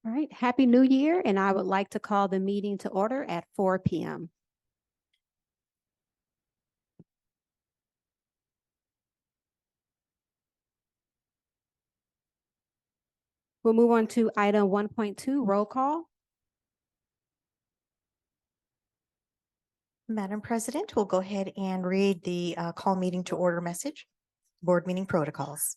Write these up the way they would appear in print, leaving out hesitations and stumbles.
All right, Happy New Year, and I would like to call the meeting to order at 4 p.m. We'll move on to item 1.2, roll call. Madam President, we'll go ahead and read the call meeting to order message, board meeting protocols.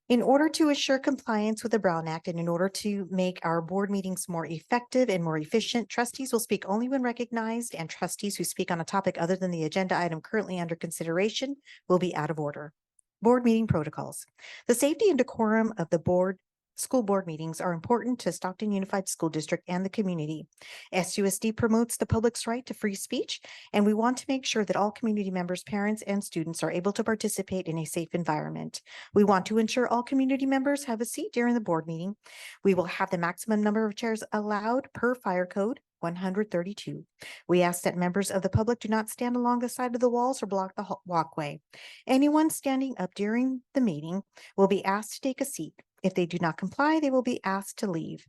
In order to assure compliance with the Brown Act and in order to make our board meetings more effective and more efficient, trustees will speak only when recognized, and trustees who speak on a topic other than the agenda item currently under consideration will be out of order. Board meeting protocols. The safety and decorum of the school board meetings are important to Stockton Unified School District and the community. SUSD promotes the public's right to free speech, and we want to make sure that all community members, parents, and students are able to participate in a safe environment. We want to ensure all community members have a seat during the board meeting. We will have the maximum number of chairs allowed per fire code 132. We ask that members of the public do not stand along the side of the walls or block the walkway. Anyone standing up during the meeting will be asked to take a seat. If they do not comply, they will be asked to leave.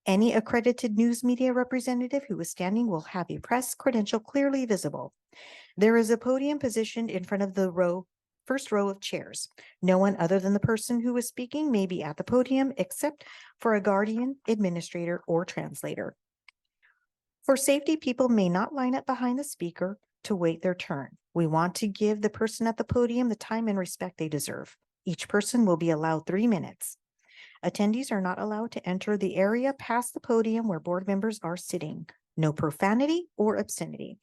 Any accredited news media representative who is standing will have a press credential clearly visible. There is a podium positioned in front of the first row of chairs. No one other than the person who is speaking may be at the podium except for a guardian, administrator, or translator. For safety, people may not line up behind the speaker to wait their turn. We want to give the person at the podium the time and respect they deserve. Each person will be allowed 3 minutes. Attendees are not allowed to enter the area past the podium where board members are sitting. No profanity or obscenity.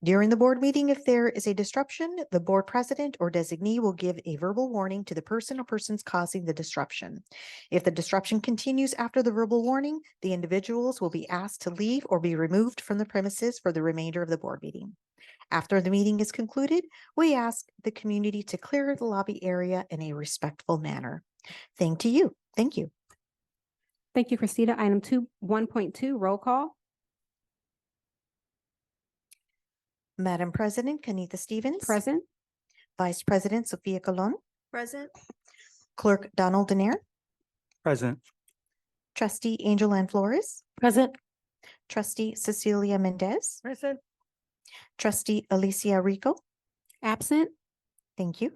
During the board meeting, if there is a disruption, the board president or designee will give a verbal warning to the person or persons causing the disruption. If the disruption continues after the verbal warning, the individuals will be asked to leave or be removed from the premises for the remainder of the board meeting. After the meeting is concluded, we ask the community to clear the lobby area in a respectful manner. Thank you. Thank you, Christina. Item 1.2, roll call. Madam President, Kanita Stevens. Present. Vice President Sofia Colon. Present. Clerk Donald Denier. Present. Trustee Angel Ann Flores. Present. Trustee Cecilia Mendez. Present. Trustee Alicia Rico. Absent. Thank you.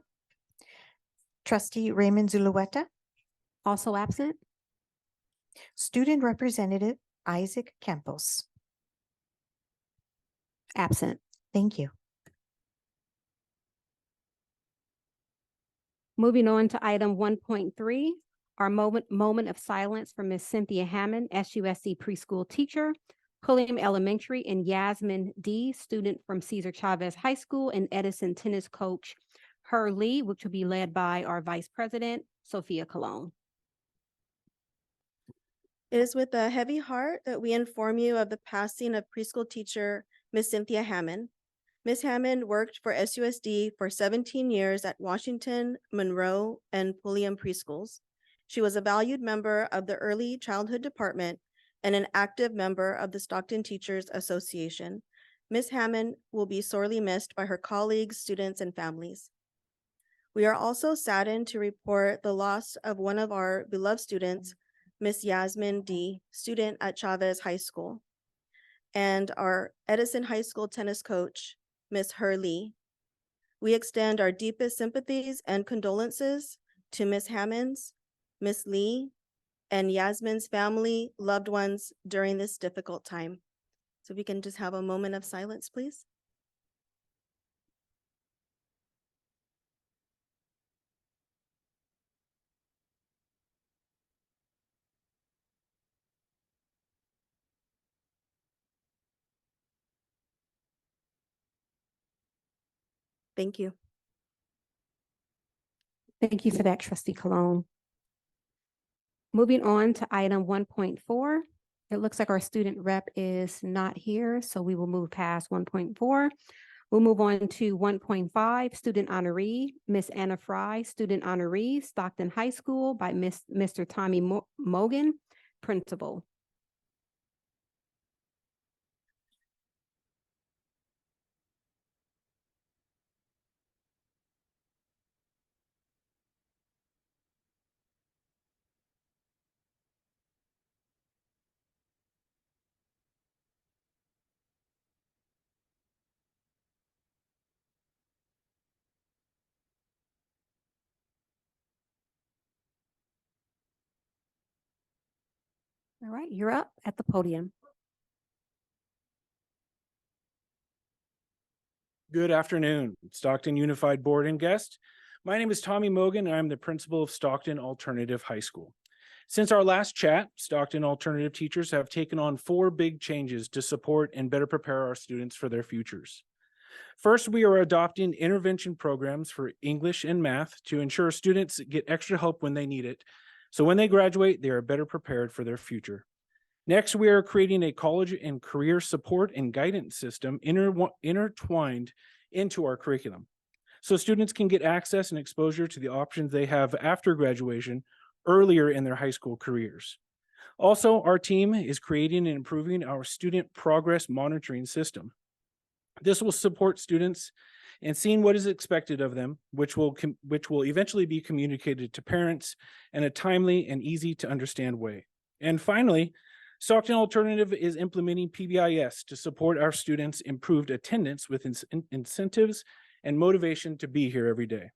Trustee Raymond Zulueta. Also absent. Student Representative Isaac Campos. Absent. Thank you. Moving on to item 1.3, our moment of silence for Ms. Cynthia Hammond, SUSD preschool teacher, Pulliam Elementary, and Yasmin D., student from Cesar Chavez High School, and Edison tennis coach Her Lee, which will be led by our Vice President, Sophia Colon. It is with a heavy heart that we inform you of the passing of preschool teacher Ms. Cynthia Hammond. Ms. Hammond worked for SUSD for 17 years at Washington, Monroe, and Pulliam preschools. She was a valued member of the Early Childhood Department and an active member of the Stockton Teachers Association. Ms. Hammond will be sorely missed by her colleagues, students, and families. We are also saddened to report the loss of one of our beloved students, Miss Yasmin D., student at Chavez High School, and our Edison High School tennis coach, Miss Her Lee. We extend our deepest sympathies and condolences to Miss Hammond's, Miss Lee, and Yasmin's family, loved ones during this difficult time. So if we can just have a moment of silence, please. Thank you. Thank you for that, Trustee Colon. Moving on to item 1.4, it looks like our student rep is not here, so we will move past 1.4. We'll move on to 1.5, student honoree, Miss Anna Fry, student honoree, Stockton High School by Mr. Tommy Mogan, principal. All right, you're up at the podium. Good afternoon, Stockton Unified Board and guest. My name is Tommy Mogan, and I'm the principal of Stockton Alternative High School. Since our last chat, Stockton Alternative teachers have taken on 4 big changes to support and better prepare our students for their futures. First, we are adopting intervention programs for English and math to ensure students get extra help when they need it. So when they graduate, they are better prepared for their future. Next, we are creating a college and career support and guidance system intertwined into our curriculum, so students can get access and exposure to the options they have after graduation earlier in their high school careers. Also, our team is creating and improving our student progress monitoring system. This will support students in seeing what is expected of them, which will eventually be communicated to parents in a timely and easy to understand way. And finally, Stockton Alternative is implementing PBIS to support our students' improved attendance with incentives and motivation to be here every day.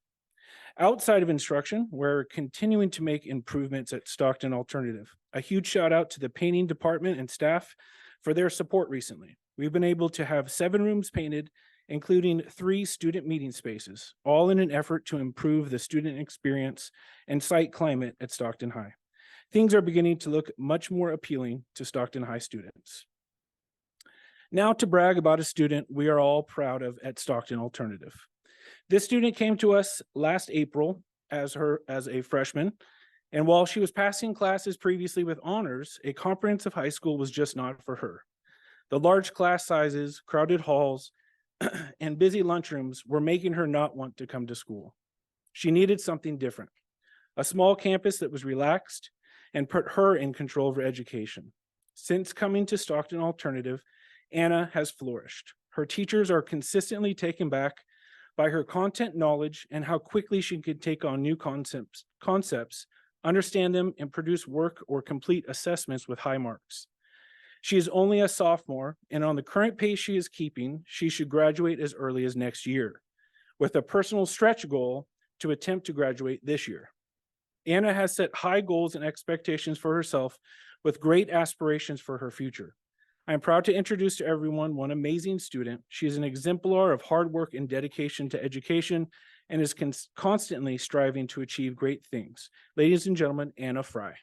Outside of instruction, we're continuing to make improvements at Stockton Alternative. A huge shout out to the painting department and staff for their support recently. We've been able to have 7 rooms painted, including 3 student meeting spaces, all in an effort to improve the student experience and site climate at Stockton High. Things are beginning to look much more appealing to Stockton High students. Now to brag about a student we are all proud of at Stockton Alternative. This student came to us last April as a freshman, and while she was passing classes previously with honors, a comprehensive high school was just not for her. The large class sizes, crowded halls, and busy lunchrooms were making her not want to come to school. She needed something different, a small campus that was relaxed and put her in control of her education. Since coming to Stockton Alternative, Anna has flourished. Her teachers are consistently taken back by her content knowledge and how quickly she can take on new concepts, understand them, and produce work or complete assessments with high marks. She is only a sophomore, and on the current pace she is keeping, she should graduate as early as next year, with a personal stretch goal to attempt to graduate this year. Anna has set high goals and expectations for herself with great aspirations for her future. I am proud to introduce to everyone one amazing student. She is an exemplar of hard work and dedication to education and is constantly striving to achieve great things. Ladies and gentlemen, Anna Fry.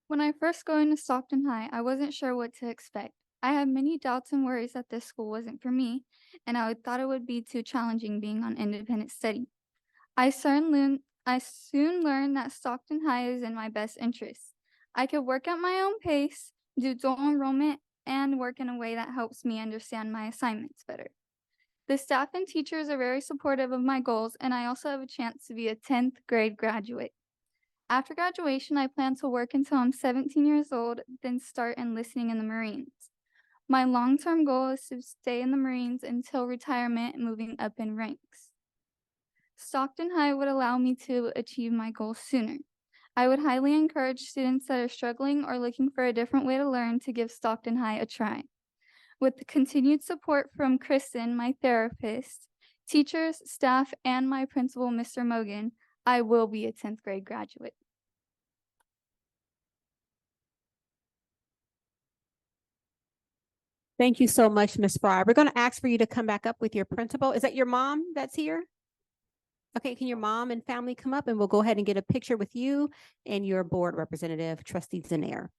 When I first go into Stockton High, I wasn't sure what to expect. I had many doubts and worries that this school wasn't for me, and I thought it would be too challenging being on independent study. I soon learned that Stockton High is in my best interest. I could work at my own pace, do dual enrollment, and work in a way that helps me understand my assignments better. The staff and teachers are very supportive of my goals, and I also have a chance to be a 10th grade graduate. After graduation, I plan to work until I'm 17 years old, then start enlisting in the Marines. My long-term goal is to stay in the Marines until retirement and moving up in ranks. Stockton High would allow me to achieve my goals sooner. I would highly encourage students that are struggling or looking for a different way to learn to give Stockton High a try. With the continued support from Kristen, my therapist, teachers, staff, and my principal, Mr. Mogan, I will be a 10th grade graduate. Thank you so much, Ms. Fry. We're going to ask for you to come back up with your principal. Is that your mom that's here? Okay, can your mom and family come up and we'll go ahead and get a picture with you and your board representative, Trustee Zanair.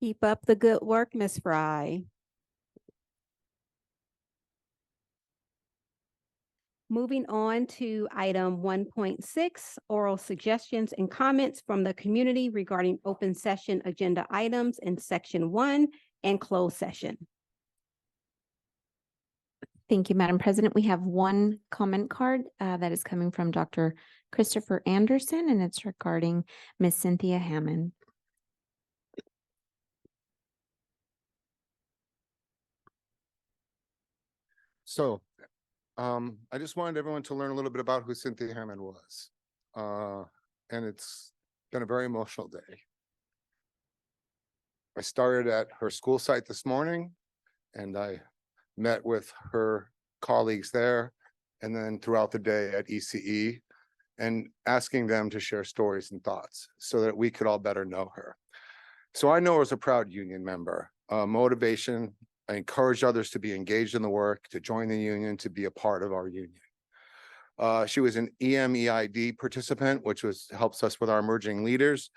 Keep up the good work, Ms. Fry. Moving on to item 1.6, oral suggestions and comments from the community regarding open session agenda items in section 1 and closed session. Thank you, Madam President. We have one comment card that is coming from Dr. Christopher Anderson, and it's regarding Miss Cynthia Hammond. So, I just wanted everyone to learn a little bit about who Cynthia Hammond was. And it's been a very emotional day. I started at her school site this morning and I met with her colleagues there and then throughout the day at ECE and asking them to share stories and thoughts so that we could all better know her. So I know her as a proud union member, motivation. I encourage others to be engaged in the work, to join the union, to be a part of our union. She was an EMEID participant, which helps us with our emerging leaders.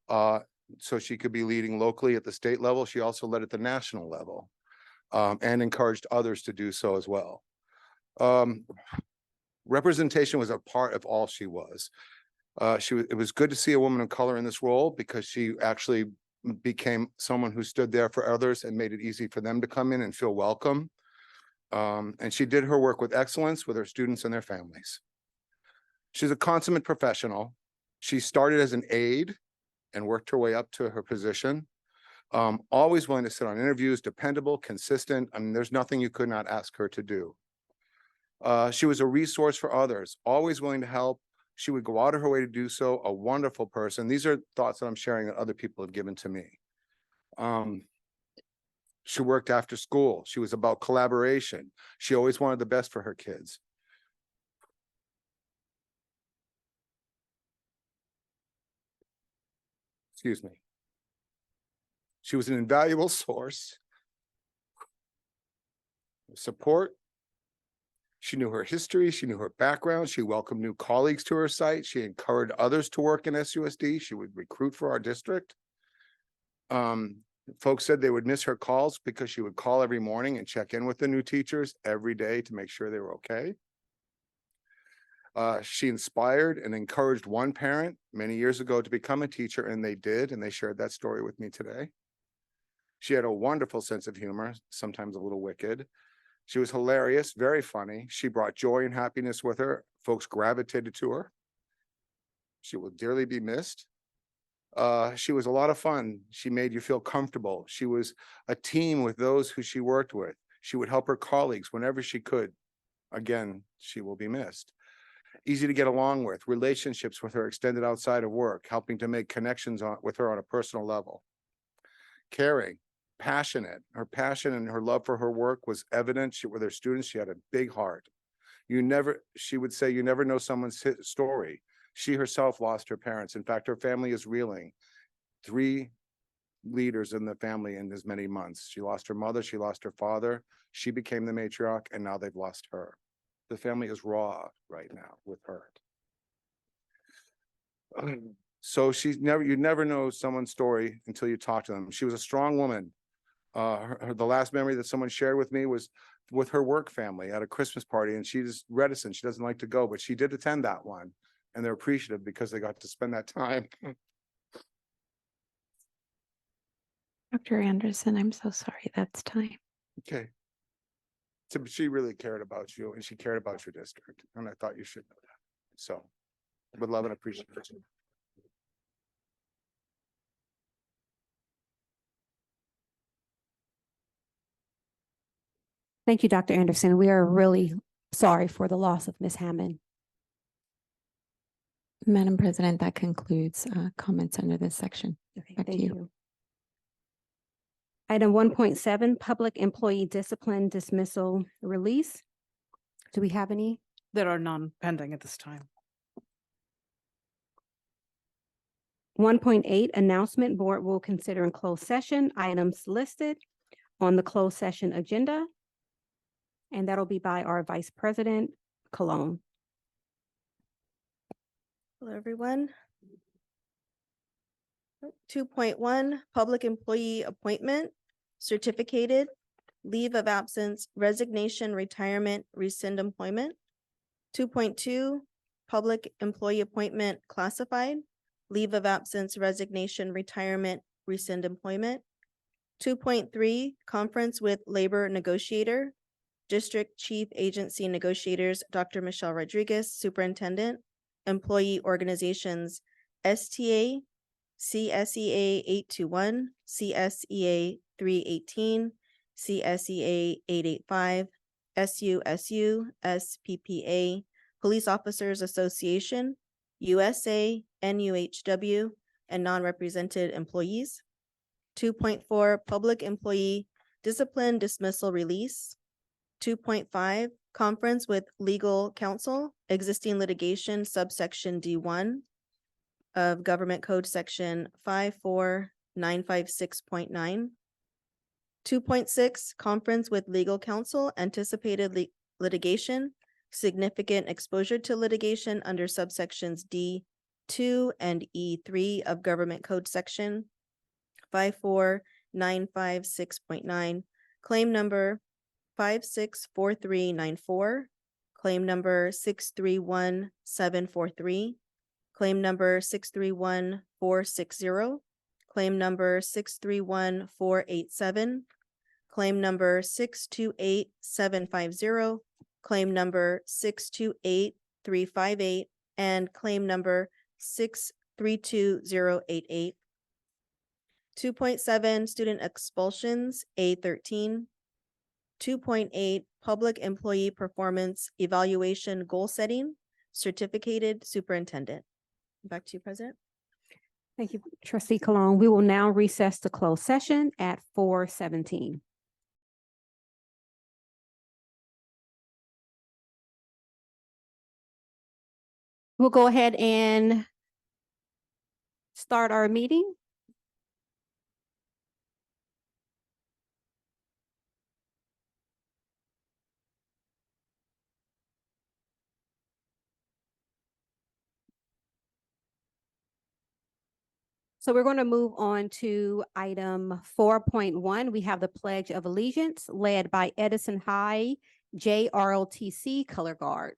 So she could be leading locally at the state level. She also led at the national level and encouraged others to do so as well. Representation was a part of all she was. It was good to see a woman of color in this role because she actually became someone who stood there for others and made it easy for them to come in and feel welcome. And she did her work with excellence with her students and their families. She's a consummate professional. She started as an aide and worked her way up to her position. Always willing to sit on interviews, dependable, consistent. I mean, there's nothing you could not ask her to do. She was a resource for others, always willing to help. She would go out of her way to do so. A wonderful person. These are thoughts that I'm sharing that other people have given to me. She worked after school. She was about collaboration. She always wanted the best for her kids. Excuse me. She was an invaluable source of support. She knew her history. She knew her background. She welcomed new colleagues to her site. She encouraged others to work in SUSD. She would recruit for our district. Folks said they would miss her calls because she would call every morning and check in with the new teachers every day to make sure they were okay. She inspired and encouraged one parent many years ago to become a teacher, and they did, and they shared that story with me today. She had a wonderful sense of humor, sometimes a little wicked. She was hilarious, very funny. She brought joy and happiness with her. Folks gravitated to her. She will dearly be missed. She was a lot of fun. She made you feel comfortable. She was a team with those who she worked with. She would help her colleagues whenever she could. Again, she will be missed. Easy to get along with, relationships with her extended outside of work, helping to make connections with her on a personal level. Caring, passionate. Her passion and her love for her work was evident. With her students, she had a big heart. She would say, you never know someone's story. She herself lost her parents. In fact, her family is reeling. 3 leaders in the family in as many months. She lost her mother, she lost her father, she became the matriarch, and now they've lost her. The family is raw right now with her. So you never know someone's story until you talk to them. She was a strong woman. The last memory that someone shared with me was with her work family at a Christmas party, and she's reticent. She doesn't like to go, but she did attend that one, and they're appreciative because they got to spend that time. Dr. Anderson, I'm so sorry. That's time. Okay. So she really cared about you, and she cared about your district, and I thought you should know that. So, with love and appreciation. Thank you, Dr. Anderson. We are really sorry for the loss of Ms. Hammond. Madam President, that concludes comments under this section. Okay, Back to thank you. you. Item 1.7, public employee discipline dismissal release. Do we have any? There are none pending at this time. 1.8, announcement, board will consider in closed session items listed on the closed session agenda. And that'll be by our Vice President, Cologne. Hello, everyone. 2.1, public employee appointment, certificated, leave of absence, resignation, retirement, rescind employment. 2.2, public employee appointment, classified, leave of absence, resignation, retirement, rescind employment. 2.3, conference with labor negotiator, district chief agency negotiators, Dr. Michelle Rodriguez, superintendent, employee organizations, STA, CSEA 821, CSEA 318, CSEA 885, SUSU, SPPA, Police Officers Association, USA, NUHW, and non-represented employees. 2.4, public employee discipline dismissal release. 2.5, conference with legal counsel, existing litigation subsection D1 of Government Code Section 54956.9. 2.6, conference with legal counsel, anticipated litigation, significant exposure to litigation under subsections D2 and E3 of Government Code Section 54956.9, claim number 564394, claim number 631743, claim number 631460, claim number 631487, claim number 628750, claim number 628358, and claim number 632088. 2.7, student expulsions, A13. 2.8, public employee performance evaluation goal setting, certificated superintendent. Back to you, President. Thank you, trustee Cologne. We will now recess to close session at 4:17. We'll go ahead and start our meeting. So we're going to move on to item 4.1. We have the Pledge of Allegiance led by Edison High JROTC Color Guard.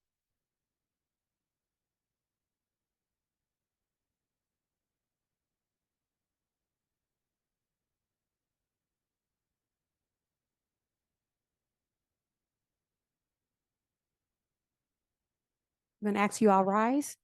I'm going to ask you all rise.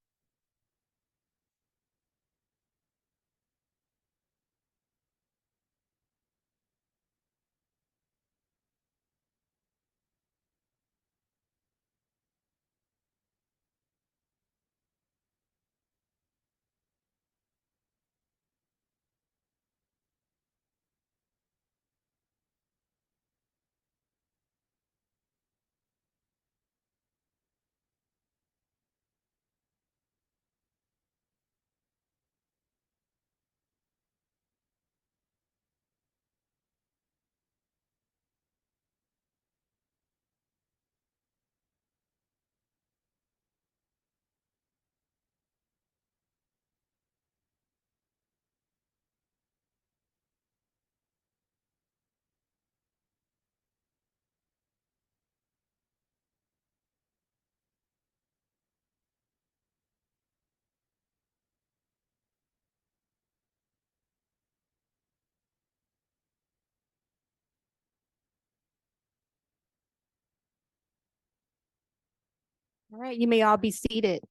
All right, you may all be seated.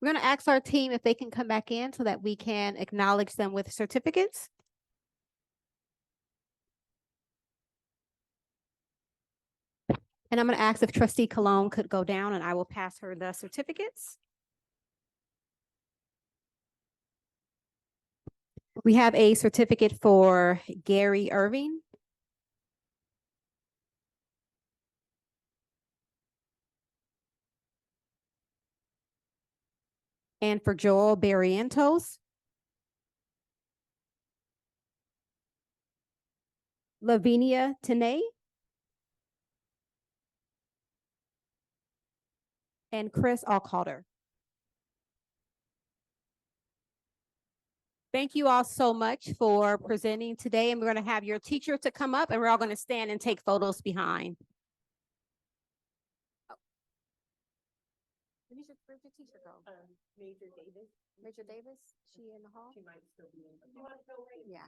We're going to ask our team if they can come back in so that we can acknowledge them with certificates. And I'm going to ask if trustee Cologne could go down and I will pass her the certificates. We have a certificate for Gary Irving. And for Joel Barrientos. Lavinia Tenay. And Chris Alcalder. Thank you all so much for presenting today, and we're going to have your teacher to come up, and we're all going to stand and take photos behind. Where'd your teacher go? Major Davis. Major Davis, she in the hall? She might still be in. Yeah.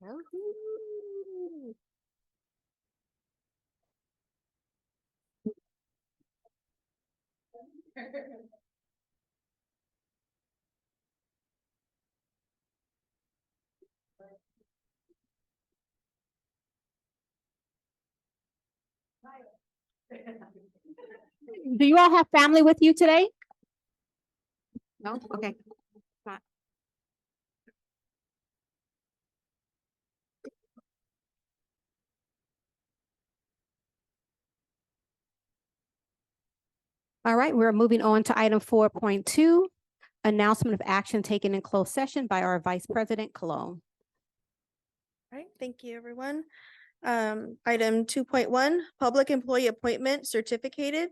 Woo-hoo. Do you all have family with you today? No? Okay. Not- All right, we're moving on to item 4.2, announcement of action taken in closed session by our Vice President Cologne. All right, thank you, everyone. Item 2.1, public employee appointment certificated,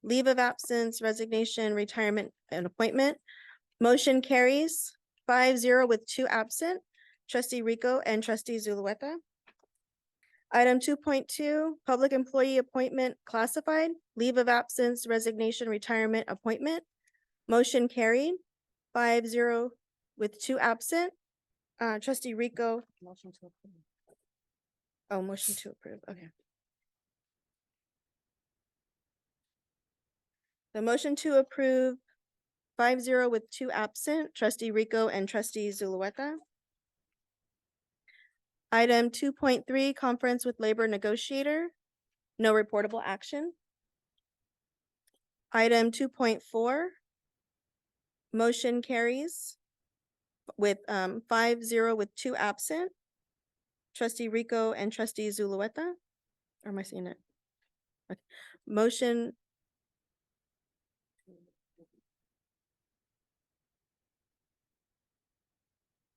leave of absence, resignation, retirement, and appointment. Motion carries 5-0 with 2 absent, trustee Rico and trustee Zulueta. Item 2.2, public employee appointment classified, leave of absence, resignation, retirement, appointment. Motion carried 5-0 with 2 absent. Trustee Rico. Motion to approve. Oh, motion to approve, okay. The motion to approve 5-0 with 2 absent, trustee Rico and trustee Zulueta. Item 2.3, conference with labor negotiator, no reportable action. Item 2.4, motion carries with 5-0 with 2 absent, trustee Rico and trustee Zulueta. Or am I seeing it? Okay. Motion.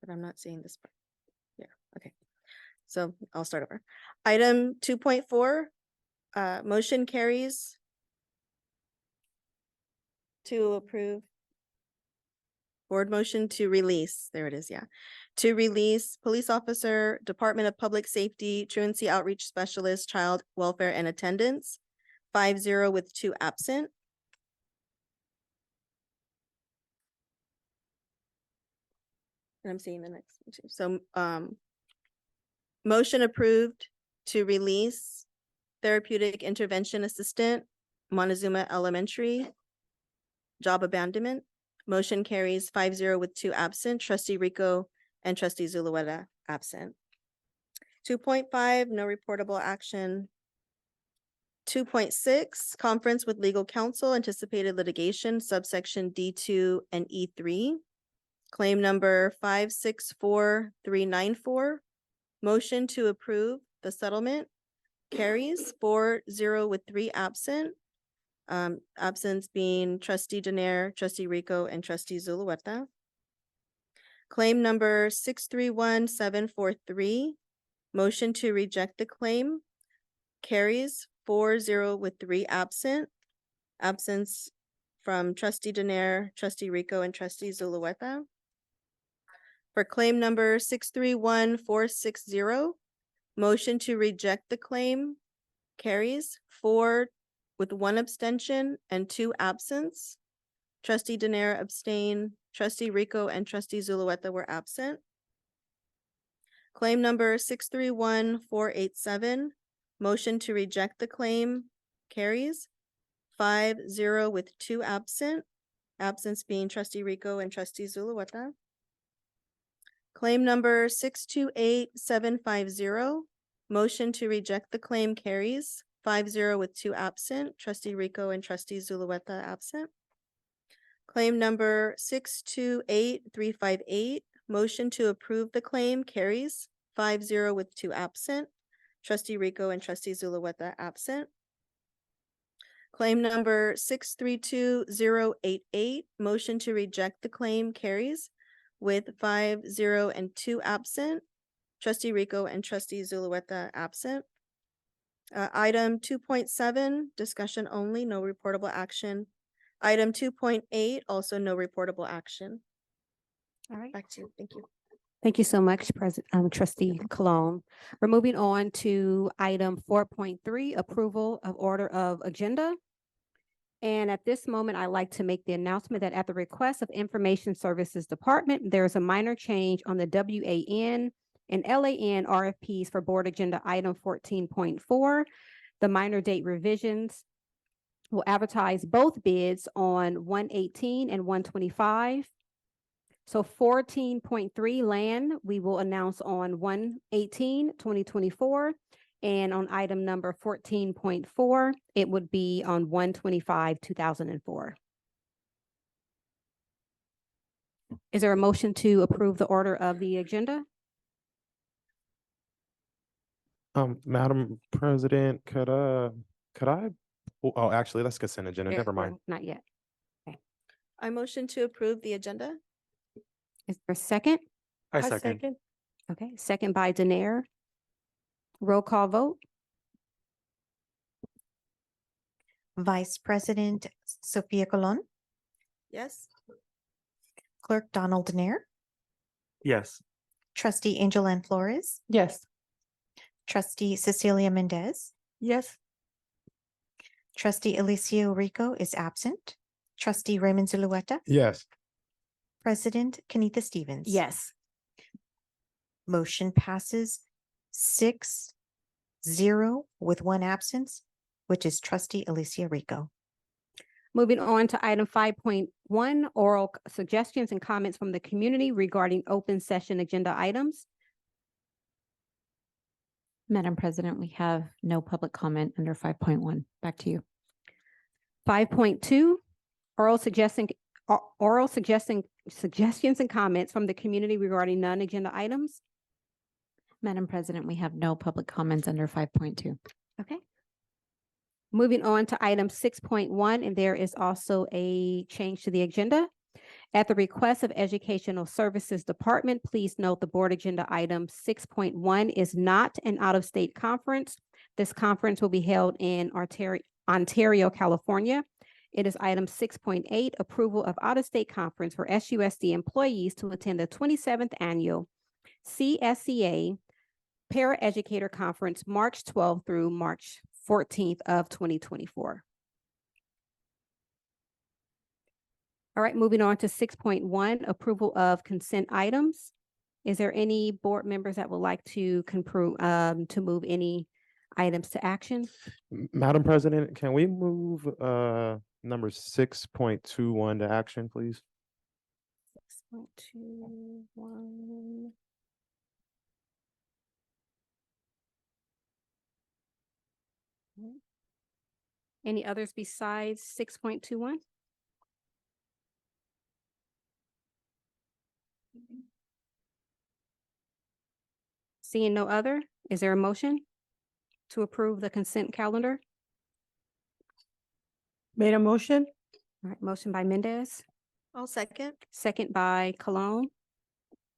But I'm not seeing this part. Yeah, okay. So I'll start over. Item 2.4, motion carries to approve. Board motion to release, there it is, yeah. To release police officer, Department of Public Safety, truancy outreach specialist, child welfare and attendance, 5-0 with 2 absent. And I'm seeing the next one too. So, motion approved to release therapeutic intervention assistant, Montezuma Elementary, job abandonment. Motion carries 5-0 with 2 absent, trustee Rico and trustee Zulueta absent. 2.5, no reportable action. 2.6, conference with legal counsel, anticipated litigation, subsection D2 and E3. Claim number 564-394. Motion to approve the settlement carries 4-0 with 3 absent. Absence being trustee Denaire, trustee Rico, and trustee Zulueta. Claim number 631743. Motion to reject the claim carries 4-0 with 3 absent. Absence from trustee Denaire, trustee Rico, and trustee Zulueta. For claim number 631460, motion to reject the claim carries 4 with 1 abstention and 2 absence. Trustee Denaire abstained, trustee Rico and trustee Zulueta were absent. Claim number 631487, motion to reject the claim carries 5-0 with 2 absent. Absence being trustee Rico and trustee Zulueta. Claim number 628750, motion to reject the claim carries 5-0 with 2 absent, trustee Rico and trustee Zulueta absent. Claim number 628358, motion to approve the claim carries 5-0 with 2 absent, trustee Rico and trustee Zulueta absent. Claim number 632088, motion to reject the claim carries with 5-0 and 2 absent, trustee Rico and trustee Zulueta absent. Item 2.7, discussion only, no reportable action. Item 2.8, also no reportable action. All right. Back to you. Thank you. Thank you so much, Trustee Cologne. We're moving on to item 4.3, approval of order of agenda. And at this moment, I'd like to make the announcement that at the request of Information Services Department, there is a minor change on the WAN and LAN RFPs for board agenda item 14.4. The minor date revisions will advertise both bids on 118 and 125. So 14.3 land, we will announce on 1/18/2024. And on item number 14.4, it would be on 1/25/2004. Is there a motion to approve the order of the agenda? Madam President, could I, oh, actually, let's consent agenda, There- never mind. no, Not yet. I motion to approve the agenda. Is there a second? I second. Okay, second by Daenerys. Roll call vote? Vice President Sophia Colon, Yes. Clerk Donald Nair, Yes. Trustee Angel Ann Flores, Yes. Trustee Cecilia Mendez, Yes. Trustee Alicia Rico is absent. Trustee Raymond Zulueta, Yes. President Kenita Stevens. Yes. Motion passes 6-0 with one absence, which is Trustee Alicia Rico. Moving on to item 5.1, oral suggestions and comments from the community regarding open session agenda items. Madam President, we have no public comment under 5.1. Back to you. 5.2, suggestions and comments from the community regarding non-agenda items. Madam President, we have no public comments under 5.2. Okay. Moving on to item 6.1, and there is also a change to the agenda. At the request of Educational Services Department, please note the board agenda item 6.1 is not an out-of-state conference. This conference will be held in Ontario, California. It is item 6.8, approval of out-of-state conference for SUSD employees to attend the 27th annual CSCA Paraeducator Conference, March 12th through March 14th of 2024. All right, moving on to 6.1, approval of consent items. Is there any board members that would like to move any items to action? Madam President, can we move number 6.21 to action, please? 6.21. Any others besides 6.21? Seeing no other, is there a motion to approve the consent calendar? Made a motion? All right, motion by Mendez, I'll second. second by Cologne.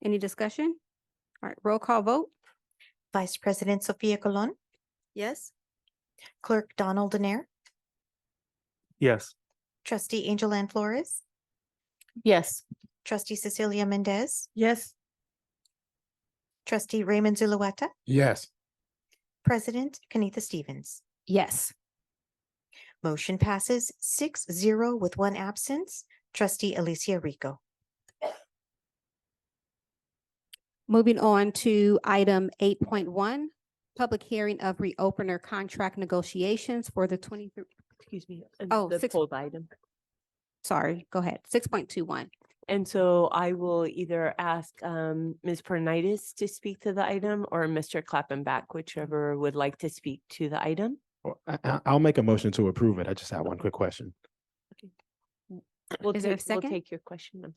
Any discussion? All right, roll call vote? Vice President Sophia Colon, Yes. Clerk Donald Nair, Yes. Trustee Angel Ann Flores, Yes. Trustee Cecilia Mendez, Yes. Trustee Raymond Zulueta, Yes. President Kenita Stevens. Yes. Motion passes 6-0 with one absence. Trustee Alicia Rico. Moving on to item 8.1, public hearing of reopener contract negotiations for the 23, Excuse me. Oh, The six- pulled item. sorry, go ahead, 6.21. And so I will either ask Ms. Pernitis to speak to the item or Mr. Klappenbach, whichever would like to speak to the item. I'll make a motion to approve it. I just have one quick question. We'll Is there a take, we'll second? take your question. I'm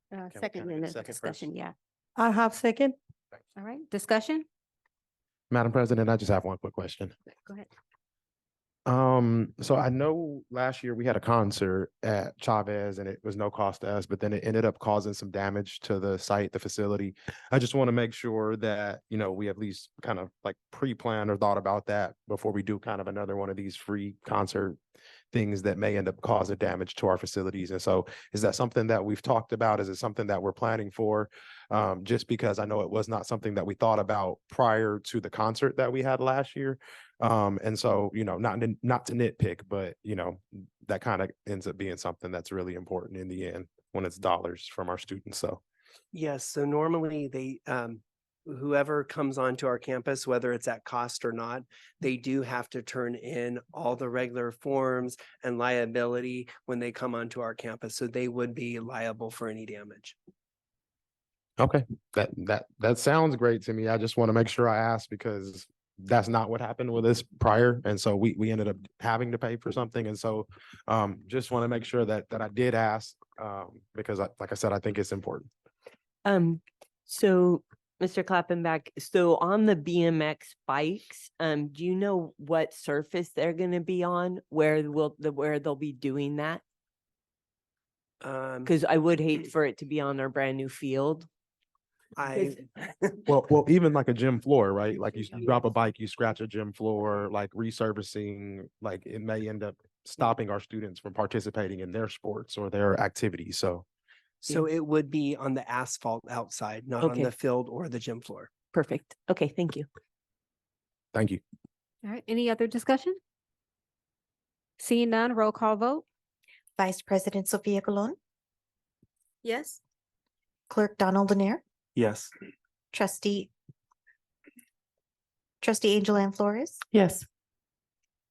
sorry. Second can I in get the second first? discussion, yeah. I have second. All right, discussion? Madam President, I just have one quick question. Go ahead. So I know last year we had a concert at Chavez and it was no cost to us, but then it ended up causing some damage to the site, the facility. I just want to make sure that, we at least kind of like pre-planned or thought about that before we do kind of another one of these free concert things that may end up causing damage to our facilities. And so is that something that we've talked about? Is it something that we're planning for? Just because I know it was not something that we thought about prior to the concert that we had last year. And so, not to nitpick, but that kind of ends up being something that's really important in the end when it's dollars from our students. So Yes, so normally whoever comes onto our campus, whether it's at cost or not, they do have to turn in all the regular forms and liability when they come onto our campus. So they would be liable for any damage. okay, that sounds great to me. I just want to make sure I ask because that's not what happened with this prior. And so we ended up having to pay for something. And so just want to make sure that I did ask because like I said, I think it's important. So Mr. Klappenbach, so on the BMX bikes, do you know what surface they're gonna be on? Where they'll be doing that? Because I would hate for it to be on our brand new field. I, Well, even like a gym floor, right? Like you drop a bike, you scratch a gym floor, like resurfacing, like it may end up stopping our students from participating in their sports or their activities. So so it would be on the asphalt outside, not on Okay. the field or the gym floor. Perfect. Okay, thank you. thank you. All right, any other discussion? Seeing none, roll call vote. Vice President Sophia Colon, Yes. Clerk Donald Lanier, Yes. Trustee Angel Ann Flores, Yes.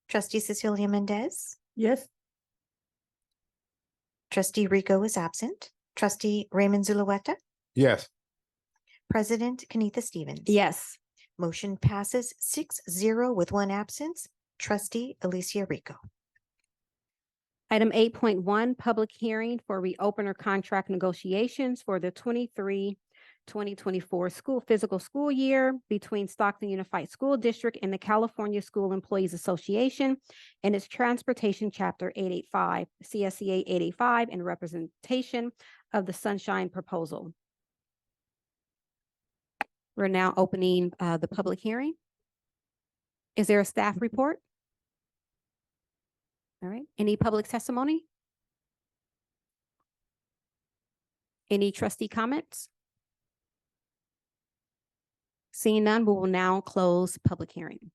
Trustee Cecilia Mendez, Yes. Trustee Rico is absent, Trustee Raymond Zulueta, Yes. President Kenitha Stevens. Yes. Motion passes 6-0 with one absence. Trustee Alicia Rico. Item 8.1, public hearing for reopener contract negotiations for the 2024 physical school year between Stockton Unified School District and the California School Employees Association and its Transportation Chapter 885, CSCA 885, and representation of the Sunshine Proposal. We're now opening the public hearing. Is there a staff report? All right, any public testimony? Any trustee comments? Seeing none, we will now close public hearing.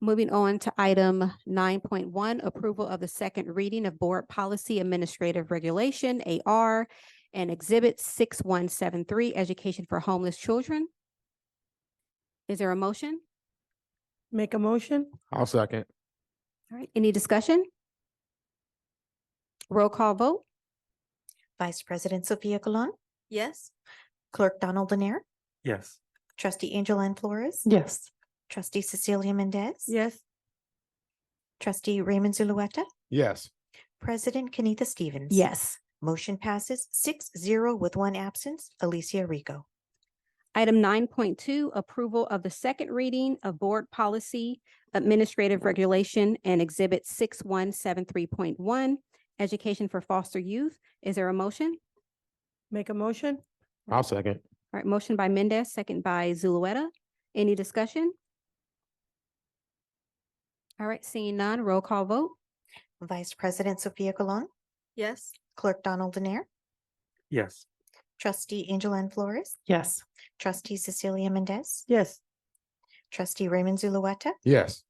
Moving on to item 9.1, approval of the second reading of Board Policy Administrative Regulation, AR, and Exhibit 6173, Education for Homeless Children. Is there a motion? Make a motion? I'll second. All right, any discussion? Roll call vote. Vice President Sophia Colon, Yes. Clerk Donald Lanier, Yes. Trustee Angel Ann Flores, Yes. Trustee Cecilia Mendez. Yes. Trustee Raymond Zulueta, Yes. President Kenitha Stevens. Yes. Motion passes 6-0 with one absence. Alicia Rico. Item 9.2, approval of the second reading of Board Policy Administrative Regulation and Exhibit 6173.1, Education for Foster Youth. Is there a motion? Make a motion? I'll second. All right, motion by Mendez, second by Zulueta. Any discussion? All right, seeing none, roll call vote. Vice President Sophia Colon, Yes. Clerk Donald Lanier, Yes. Trustee Angel Ann Flores, Yes. Trustee Cecilia Mendez, Yes. Trustee Raymond Zulueta, Yes.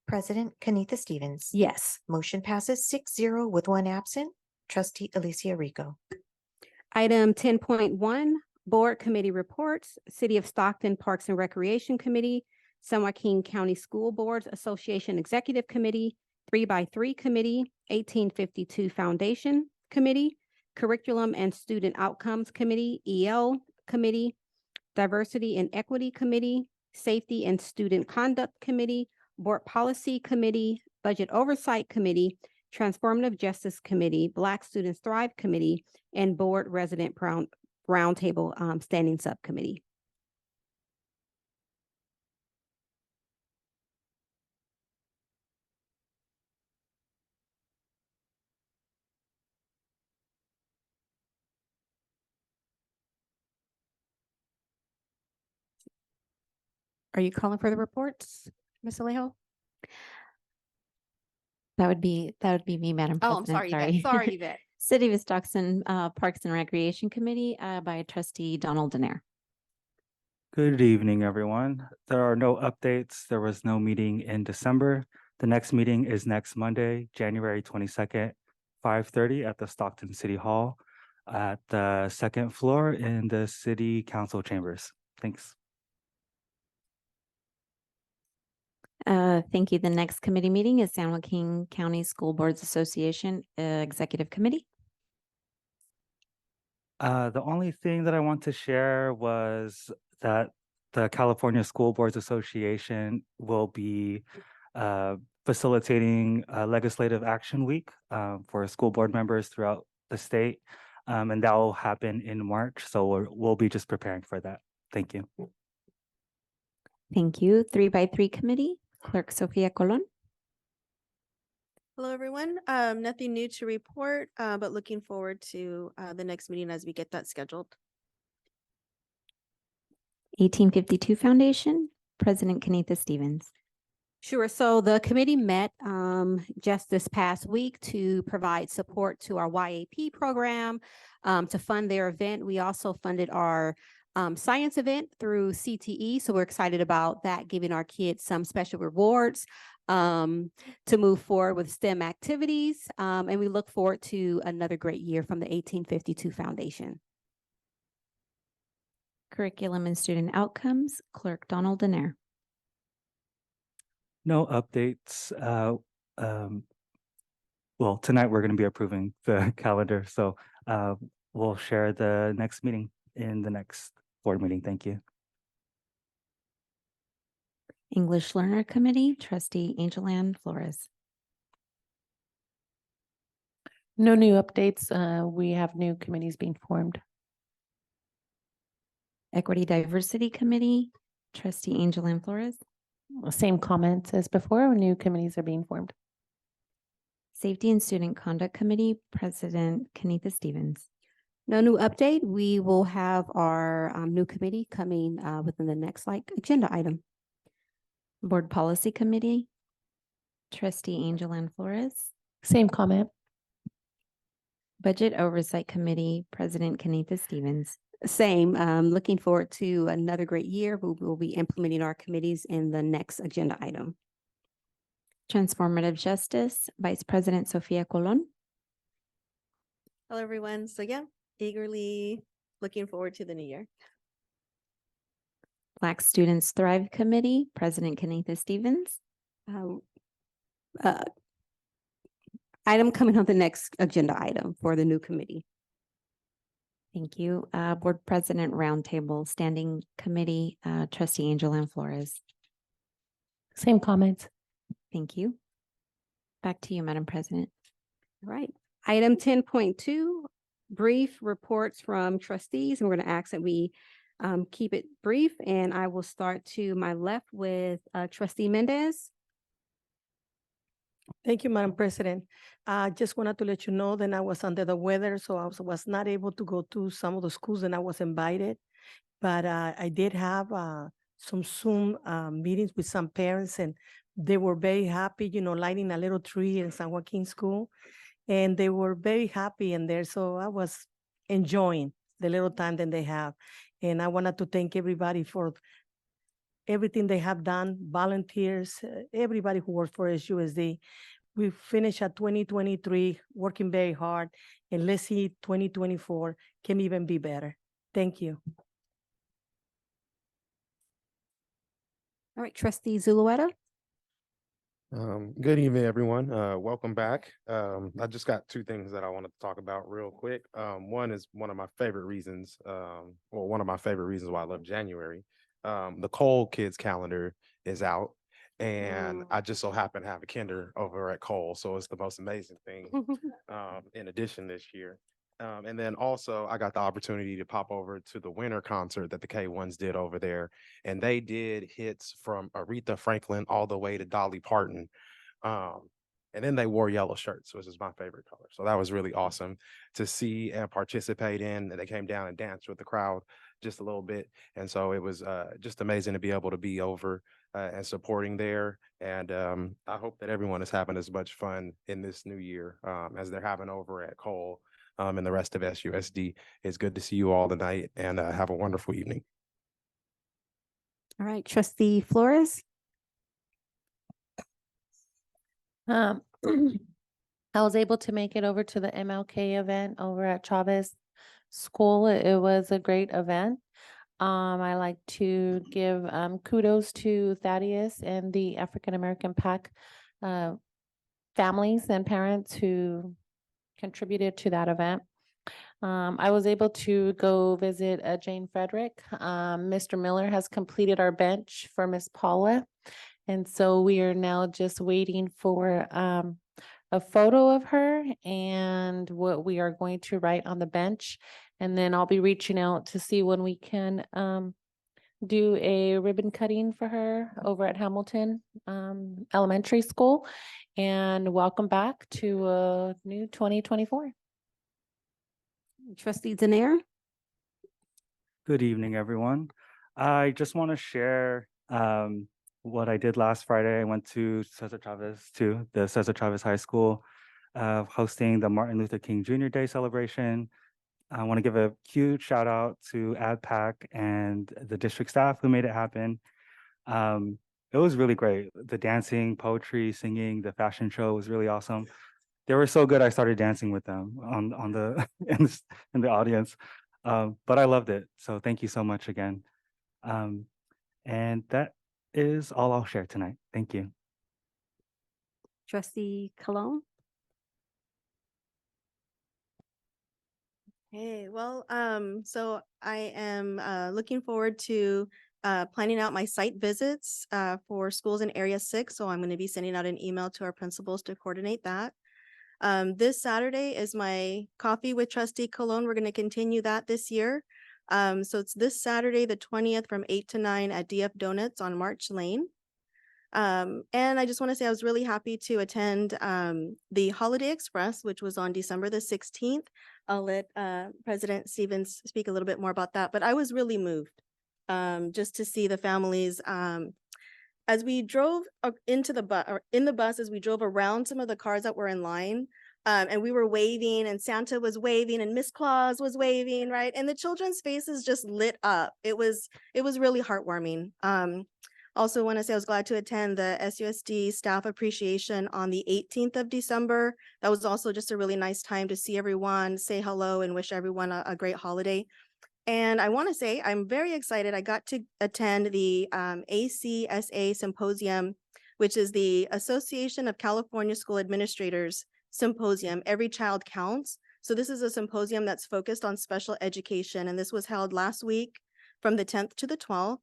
President Kenitha Stevens. Yes. Motion passes 6-0 with one absent. Trustee Alicia Rico. Item 10.1, Board Committee Reports, City of Stockton Parks and Recreation Committee, San Joaquin County School Boards Association Executive Committee, 3x3 Committee, 1852 Foundation Committee, Curriculum and Student Outcomes Committee, EL Committee, Diversity and Equity Committee, Safety and Student Conduct Committee, Board Policy Committee, Budget Oversight Committee, Transformative Justice Committee, Black Students Thrive Committee, and Board Resident Roundtable Standing Subcommittee. Are you calling for the reports, Ms. Alejo? That would be me, Madam Oh, I'm President. sorry, Yvette. Sorry, Yvette. City of Stockton Parks and Recreation Committee by Trustee Donald Danair. Good evening, everyone. There are no updates. There was no meeting in December. The next meeting is next Monday, January 22nd, 5:30 at the Stockton City Hall at the second floor in the City Council chambers. Thanks. Thank you. The next committee meeting is San Joaquin County School Boards Association Executive Committee. The only thing that I want to share was that the California School Boards Association will be facilitating a legislative action week for school board members throughout the state. And that will happen in March. So we'll be just preparing for that. Thank you. Thank you. 3x3 Committee, Clerk Sofia Colon. Hello, everyone. Nothing new to report, but looking forward to the next meeting as we get that scheduled. 1852 Foundation, President Kenitha Stevens. Sure. So the committee met just this past week to provide support to our YAP program to fund their event. We also funded our science event through CTE. So we're excited about that, giving our kids some special rewards to move forward with STEM activities. And we look forward to another great year from the 1852 Foundation. Curriculum and Student Outcomes, Clerk Donald Danair. No updates. Well, tonight we're going to be approving the calendar. So we'll share the next meeting in the next board meeting. Thank you. English Learner Committee, Trustee Angeline Flores. No new updates. We have new committees being formed. Equity Diversity Committee, Trustee Angeline Flores. Same comments as before. New committees are being formed. Safety and Student Conduct Committee, President Kenitha Stevens. No new update. We will have our new committee coming within the next agenda item. Board Policy Committee, Trustee Angeline Flores. Same comment. Budget Oversight Committee, President Kenitha Stevens. Same. Looking forward to another great year. We will be implementing our committees in the next agenda item. Transformative Justice, Vice President Sofia Colon. Hello, everyone. So yeah, eagerly looking forward to the new year. Black Students Thrive Committee, President Kenitha Stevens. Item coming on the next agenda item for the new committee. Thank you. Board President Roundtable Standing Committee, Trustee Angeline Flores. Same comments. Thank you. Back to you, Madam President. All right. Item 10.2, brief reports from trustees. And we're going to ask that we keep it brief. And I will start to my left with Trustee Mendez. Thank you, Madam President. I just wanted to let you know that I was under the weather, so I was not able to go to some of the schools that I was invited. But I did have some Zoom meetings with some parents, and they were very happy, lighting a little tree in San Joaquin School. And they were very happy in there. So I was enjoying the little time that they have. And I wanted to thank everybody for everything they have done, volunteers, everybody who works for SUSD. We finished at 2023, working very hard, and let's see 2024 can even be better. Thank you. All right, Trustee Zulueta. Good evening, everyone. Welcome back. I just got two things that I want to talk about real quick. One is one of my favorite reasons, one of my favorite reasons why I love January. The Cole Kids calendar is out, And I just so happen to have a kinder over at Cole, so it's the most amazing thing in addition this year. And then also I got the opportunity to pop over to the winter concert that the K1s did over there. And they did hits from Aretha Franklin all the way to Dolly Parton. And then they wore yellow shirts, which is my favorite color. So that was really awesome to see and participate in. And they came down and danced with the crowd just a little bit. And so it was just amazing to be able to be over and supporting there. And I hope that everyone is having as much fun in this new year as they're having over at Cole and the rest of SUSD. It's good to see you all tonight, and have a wonderful evening. All right, Trustee Flores. I was able to make it over to the MLK event over at Chavez School. It was a great event. I like to give kudos to Thaddeus and the African American PAC families and parents who contributed to that event. I was able to go visit Jane Frederick. Mr. Miller has completed our bench for Miss Paula. And so we are now just waiting for a photo of her and what we are going to write on the bench. And then I'll be reaching out to see when we can do a ribbon cutting for her over at Hamilton Elementary School. And welcome back to a new 2024. Trustee Danair. Good evening, everyone. I just want to share what I did last Friday. I went to the Cesar Chavez High School, hosting the Martin Luther King Jr. Day celebration. I want to give a huge shout out to AdPAC and the district staff who made it happen. It was really great. The dancing, poetry, singing, the fashion show was really awesome. They were so good, I started dancing with them on the in the audience. But I loved it. So thank you so much again. And that is all I'll share tonight. Thank you. Trustee Colon. Hey, well, so I am looking forward to planning out my site visits for schools in Area 6. So I'm going to be sending out an email to our principals to coordinate that. This Saturday is my Coffee with Trustee Colon. We're going to continue that this year. So it's this Saturday, the 20th from 8 to 9 at DF Donuts on March Lane. And I just want to say I was really happy to attend the Holiday Express, which was on December the 16th. I'll let President Stevens speak a little bit more about that, but I was really moved just to see the families. As we drove into the bus, or in the bus, as we drove around some of the cars that were in line, and we were waving, and Santa was waving, and Miss Claus was waving, right? And the children's faces just lit up. It was really heartwarming. Also want to say I was glad to attend the SUSD staff appreciation on the 18th of December. That was also just a really nice time to see everyone, say hello, and wish everyone a great holiday. And I want to say I'm very excited. I got to attend the ACSA Symposium, which is the Association of California School Administrators Symposium. Every Child Counts. So this is a symposium that's focused on special education. And this was held last week from the 10th to the 12th.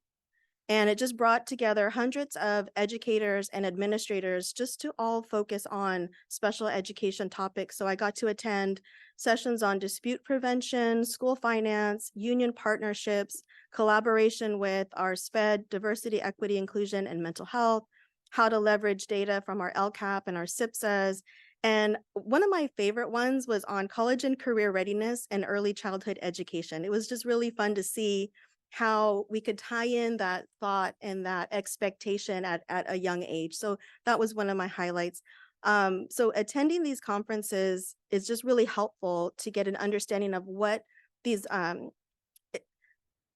And it just brought together hundreds of educators and administrators just to all focus on special education topics. So I got to attend sessions on dispute prevention, school finance, union partnerships, collaboration with our SPED, diversity, equity, inclusion, and mental health, how to leverage data from our LCAP and our SIPSAs. And one of my favorite ones was on college and career readiness and early childhood education. It was just really fun to see how we could tie in that thought and that expectation at a young age. So that was one of my highlights. So attending these conferences is just really helpful to get an understanding of what these,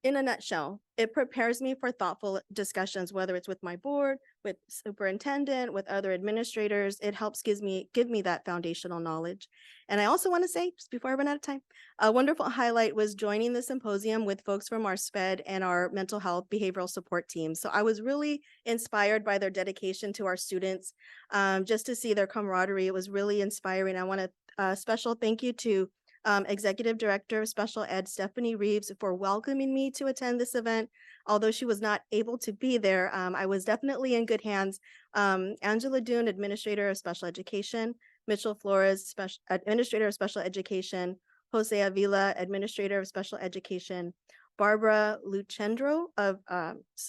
in a nutshell, it prepares me for thoughtful discussions, whether it's with my board, with superintendent, with other administrators. It helps give me that foundational knowledge. And I also want to say, just before I run out of time, a wonderful highlight was joining the symposium with folks from our SPED and our mental health behavioral support team. So I was really inspired by their dedication to our students, just to see their camaraderie. It was really inspiring. I want to special thank you to Executive Director of Special Ed Stephanie Reeves for welcoming me to attend this event. Although she was not able to be there, I was definitely in good hands. Angela Dune, Administrator of Special Education, Mitchell Flores, Administrator of Special Education, Jose Avila, Administrator of Special Education, Barbara Lucendro of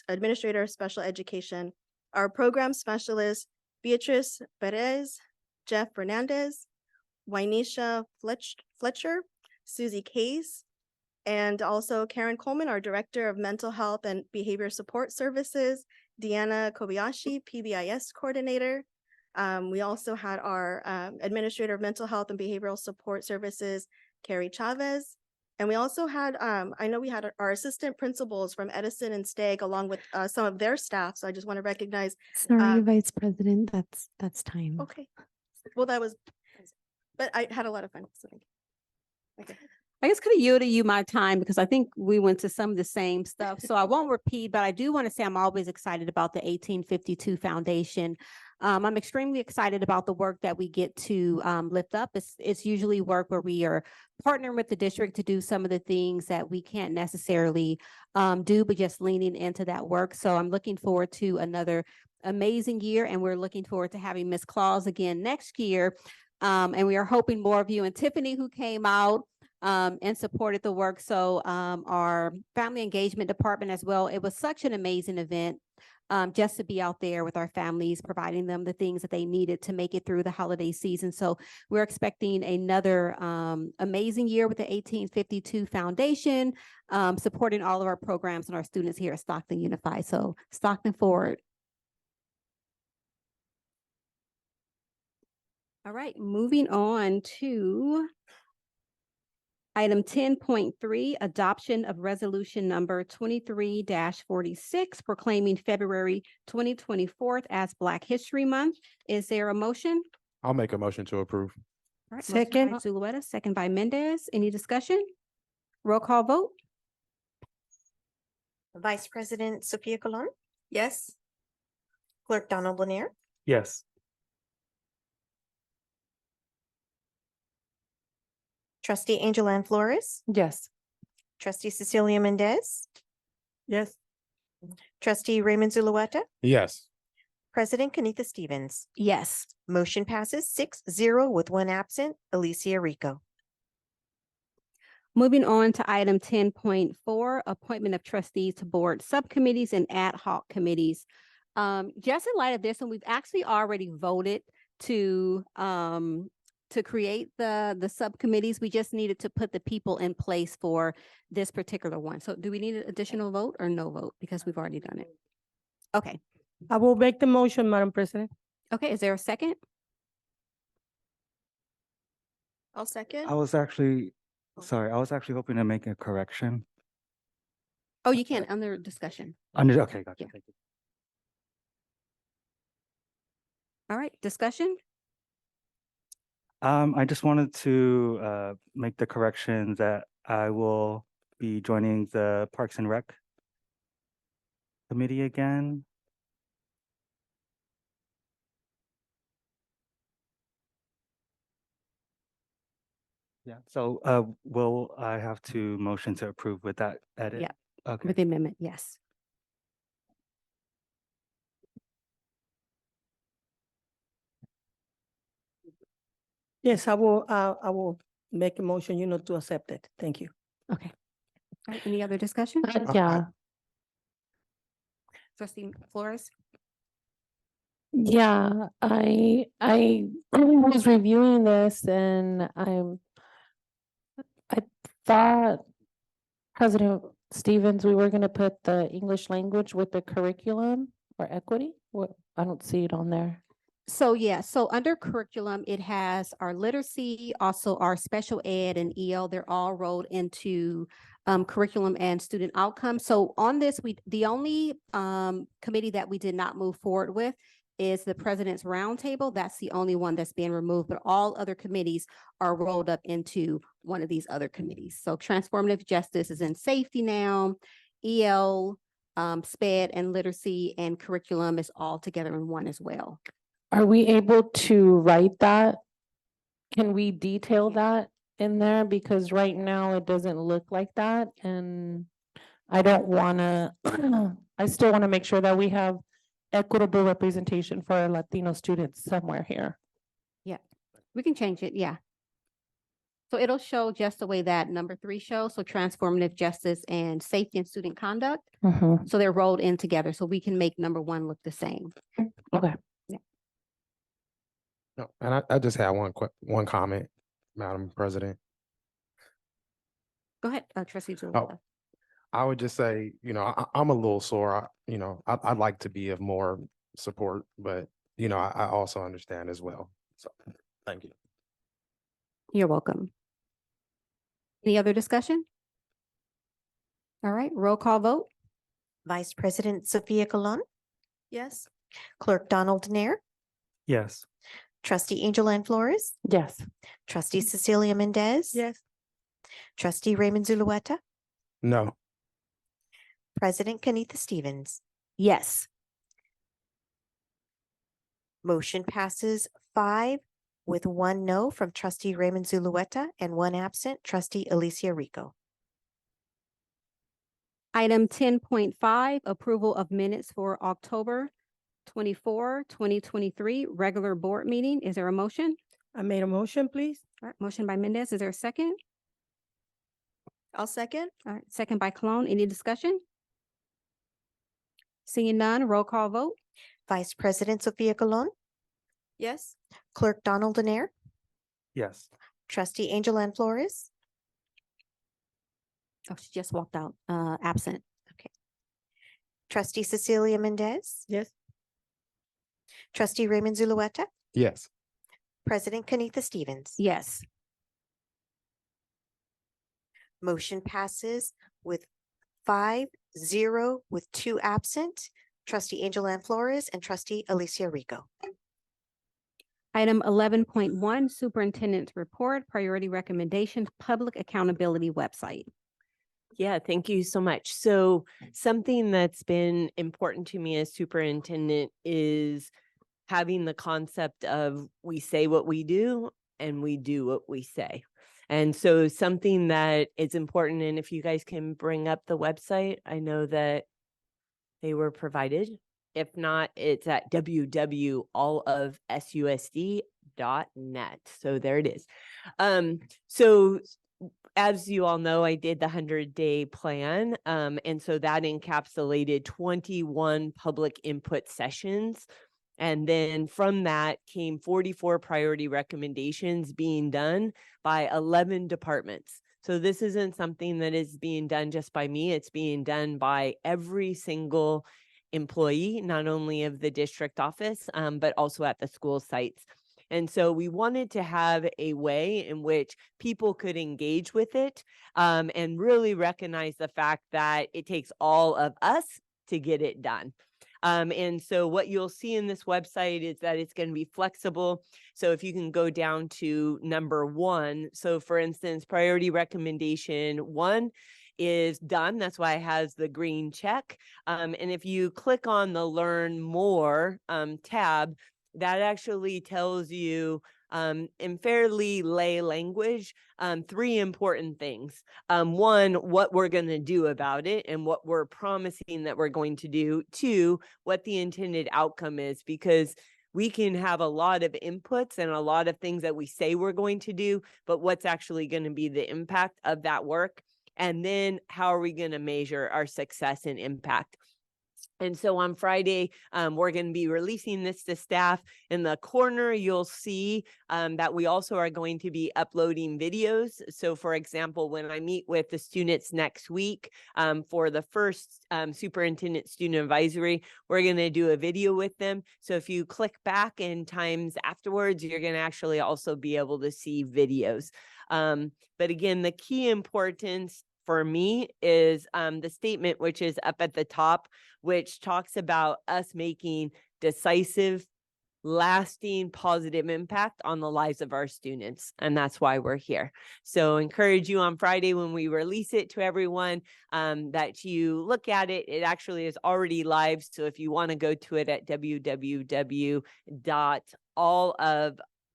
Administrator of Special Education, our program specialist, Beatrice Perez, Jeff Fernandez, Wynisha Fletcher, Susie Case, and also Karen Coleman, our Director of Mental Health and Behavior Support Services, Deanna Kobayashi, PBIS Coordinator. We also had our Administrator of Mental Health and Behavioral Support Services, Carrie Chavez. And we also had, I know we had our assistant principals from Edison and Stagg along with some of their staff. So I just want to recognize. Sorry, Vice President, that's time. Okay. Well, that was, but I had a lot of fun. So thank you. Okay. I just could have yielded you my time because I think we went to some of the same stuff. So I won't repeat, but I do want to say I'm always excited about the 1852 Foundation. I'm extremely excited about the work that we get to lift up. It's usually work where we are partnering with the district to do some of the things that we can't necessarily do, but just leaning into that work. So I'm looking forward to another amazing year, and we're looking forward to having Ms. Claus again next year. And we are hoping more of you, and Tiffany, who came out and supported the work. So our family engagement department as well. It was such an amazing event just to be out there with our families, providing them the things that they needed to make it through the holiday season. So we're expecting another amazing year with the 1852 Foundation, supporting all of our programs and our students here at Stockton Unified. So Stockton forward. All right, moving on to item 10.3, adoption of resolution number 23-46, proclaiming February 2024 as Black History Month. Is there a motion? I'll make a motion to approve. All right, motion by Second. Zulueta, second by Mendez. Any discussion? Roll call vote? Vice President Sophia Colon, Yes. Clerk Donald Lanier, Yes. Trustee Angela Ann Flores, Yes. Trustee Cecilia Mendez, Yes. Trustee Raymond Zulueta, Yes. President Kenitha Stevens. Yes. Motion passes 6-0 with one absent, Alicia Rico. Moving on to item 10.4, appointment of trustees to board subcommittees and ad hoc committees. Just in light of this, and we've actually already voted to create the subcommittees. We just needed to put the people in place for this particular one. So do we need an additional vote or no vote? Because we've already done it. Okay. I will make the motion, Madam President. Okay, is there a second? I'll second. I was actually hoping to make a correction. Oh, you can under discussion. Okay, gotcha. Yeah. Thank you. All right, discussion? I just wanted to make the correction that I will be joining the Parks and Rec committee again. Yeah, so will I have to motion to approve with that edit? Yeah. Okay. With the amendment, yes. Yes, I will make a motion, to accept it. Thank you. Okay. All right, any other discussion? Yeah, Trustee Flores? yeah, I was reviewing this and I thought, President Stevens, we were gonna put the English language with the curriculum or equity. What, I don't see it on there. So yeah, so under curriculum, it has our literacy, also our special ed and EL. They're all rolled into curriculum and student outcomes. So on this, the only committee that we did not move forward with is the President's Roundtable. That's the only one that's being removed, but all other committees are rolled up into one of these other committees. So transformative justice is in safety now, EL, SPED and literacy and curriculum is all together in one as well. Are we able to write that? Can we detail that? in there because right now it doesn't look like that and I don't wanna, I still wanna make sure that we have equitable representation for our Latino students somewhere here. Yeah, we can change it, yeah. So it'll show just the way that number 3 shows, so transformative justice and safety and student conduct. So they're rolled in together, so we can make number 1 look the same. Okay. No, and I just had one comment, Madam President. Go ahead, trustee Oh, Zuleta. I would just say, I'm a little sore. I'd like to be of more support, but I also understand as well. So, thank you. You're welcome. Any other discussion? All right, roll call vote. Vice President Sophia Colon, Yes. Clerk Donald Nair, Yes. Trustee Angel Ann Flores, Yes. Trustee Cecilia Mendez. Yes. Trustee Raymond Zulueta, No. President Kenitha Stevens. Yes. Motion passes 5 with 1 no from Trustee Raymond Zulueta and 1 absent, Trustee Alicia Rico. Item 10.5, approval of minutes for October 24, 2023, regular board meeting. Is there a motion? I made a motion, please. All right, motion by Mendez. Is there a second? I'll second. All right, second by Cologne. Any discussion? Seeing none, roll call vote. Vice President Sophia Colon, Yes. Clerk Donald Nair, Yes. Trustee Angel Ann Flores, Oh, she just walked out, absent. Trustee Cecilia Mendez, Yes. Trustee Raymond Zulueta, Yes. President Kenitha Stevens. Yes. Motion passes with 5-0 with 2 absent, Trustee Angel Ann Flores and Trustee Alicia Rico. Item 11.1, superintendent's report, priority recommendations, public accountability website. Yeah, thank you so much. So something that's been important to me as superintendent is having the concept of we say what we do and we do what we say. And so something that is important, and if you guys can bring up the website, I know that they were provided. If not, it's at www.allofsusd.net. So there it is. So as you all know, I did the 100-day plan. And so that encapsulated 21 public input sessions. And then from that came 44 priority recommendations being done by 11 departments. So this isn't something that is being done just by me. It's being done by every single employee, not only of the district office, but also at the school sites. And so we wanted to have a way in which people could engage with it and really recognize the fact that it takes all of us to get it done. And so what you'll see in this website is that it's going to be flexible. So if you can go down to number 1. So for instance, priority recommendation 1 is done. That's why it has the green check. And if you click on the learn more tab, that actually tells you in fairly lay language, 3 important things. 1, what we're going to do about it and what we're promising that we're going to do. 2, what the intended outcome is, because we can have a lot of inputs and a lot of things that we say we're going to do, but what's actually going to be the impact of that work? And then how are we going to measure our success and impact? And so on Friday, we're going to be releasing this to staff. In the corner, you'll see that we also are going to be uploading videos. So for example, when I meet with the students next week for the first superintendent student advisory, we're going to do a video with them. So if you click back in times afterwards, you're going to actually also be able to see videos. But again, the key importance for me is the statement, which is up at the top, which talks about us making decisive, lasting, positive impact on the lives of our students. And that's why we're here. So encourage you on Friday when we release it to everyone that you look at it. It actually is already live. So if you want to go to it at www.allofusd.net,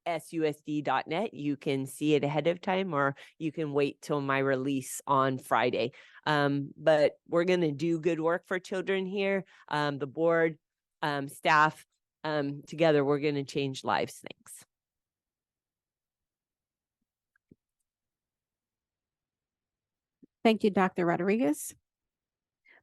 susd.net. You can see it ahead of time, or you can wait till my release on Friday. But we're going to do good work for children here. The board, staff, together, we're going to change lives. Thanks. Thank you, Dr. Rodriguez.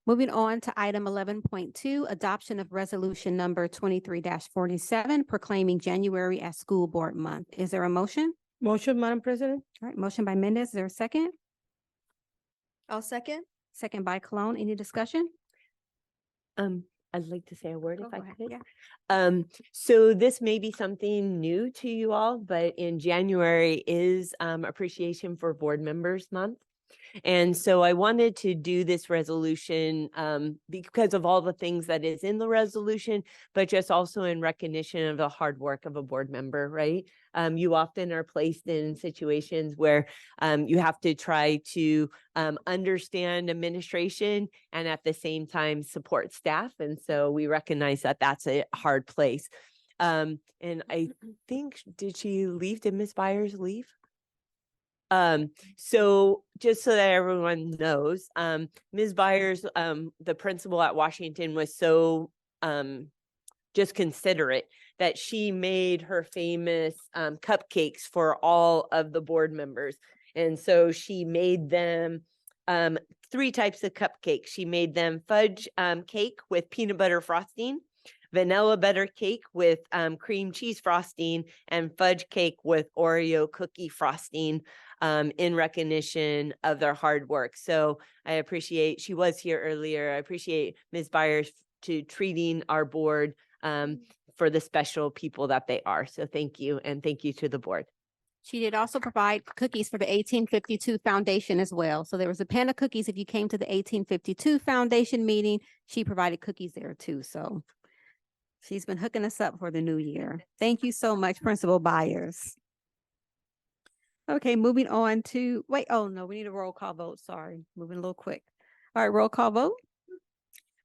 Moving on to item 11.2, adoption of resolution number 23-47, proclaiming January as School Board Month. Is there a motion? Motion, Madam President? All right, motion by Mendez. Is there a second? I'll second. Second by Cologne. Any discussion? I'd like to say a word Go if I ahead, could. yeah. So this may be something new to you all, but in January is Appreciation for Board Members Month. And so I wanted to do this resolution because of all the things that is in the resolution, but just also in recognition of the hard work of a board member, right? You often are placed in situations where you have to try to understand administration and at the same time support staff. And so we recognize that that's a hard place. And I think, did she leave? Did Ms. Byers leave? So just so that everyone knows, Ms. Byers, the principal at Washington, was so just considerate that she made her famous cupcakes for all of the board members. And so she made them 3 types of cupcakes. She made them fudge cake with peanut butter frosting, vanilla butter cake with cream cheese frosting, and fudge cake with Oreo cookie frosting in recognition of their hard work. So I appreciate, she was here earlier. I appreciate Ms. Byers to treating our board for the special people that they are. So thank you. And thank you to the board. She did also provide cookies for the 1852 Foundation as well. So there was a pan of cookies. If you came to the 1852 Foundation meeting, she provided cookies there too. So she's been hooking us up for the new year. Thank you so much, Principal Byers. Okay, moving on to, wait, oh no, we need a roll call vote. Sorry, moving a little quick. All right, roll call vote.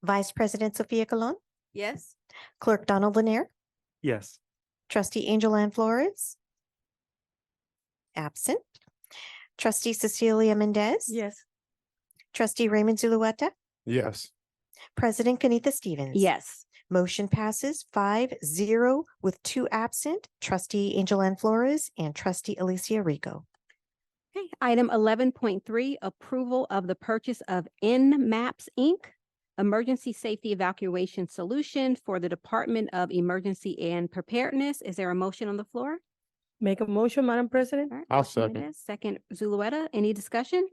Vice President Sophia Colon, Yes. Clerk Donald Lanier, Yes. Trustee Angel Ann Flores. Absent. Trustee Cecilia Mendez. Yes. Trustee Raymond Zulueta. Yes. President Kenitha Stevens. Yes. Motion passes 5-0 with 2 absent, Trustee Angel Ann Flores and Trustee Alicia Rico. Okay, item 11.3, approval of the purchase of NMAPS Inc., Emergency Safety Evacuation Solution for the Department of Emergency and Preparedness. Is there a motion on the floor? Make a motion, Madam President? All right, I'll motion second. Mendez, second Zulueta. Any discussion?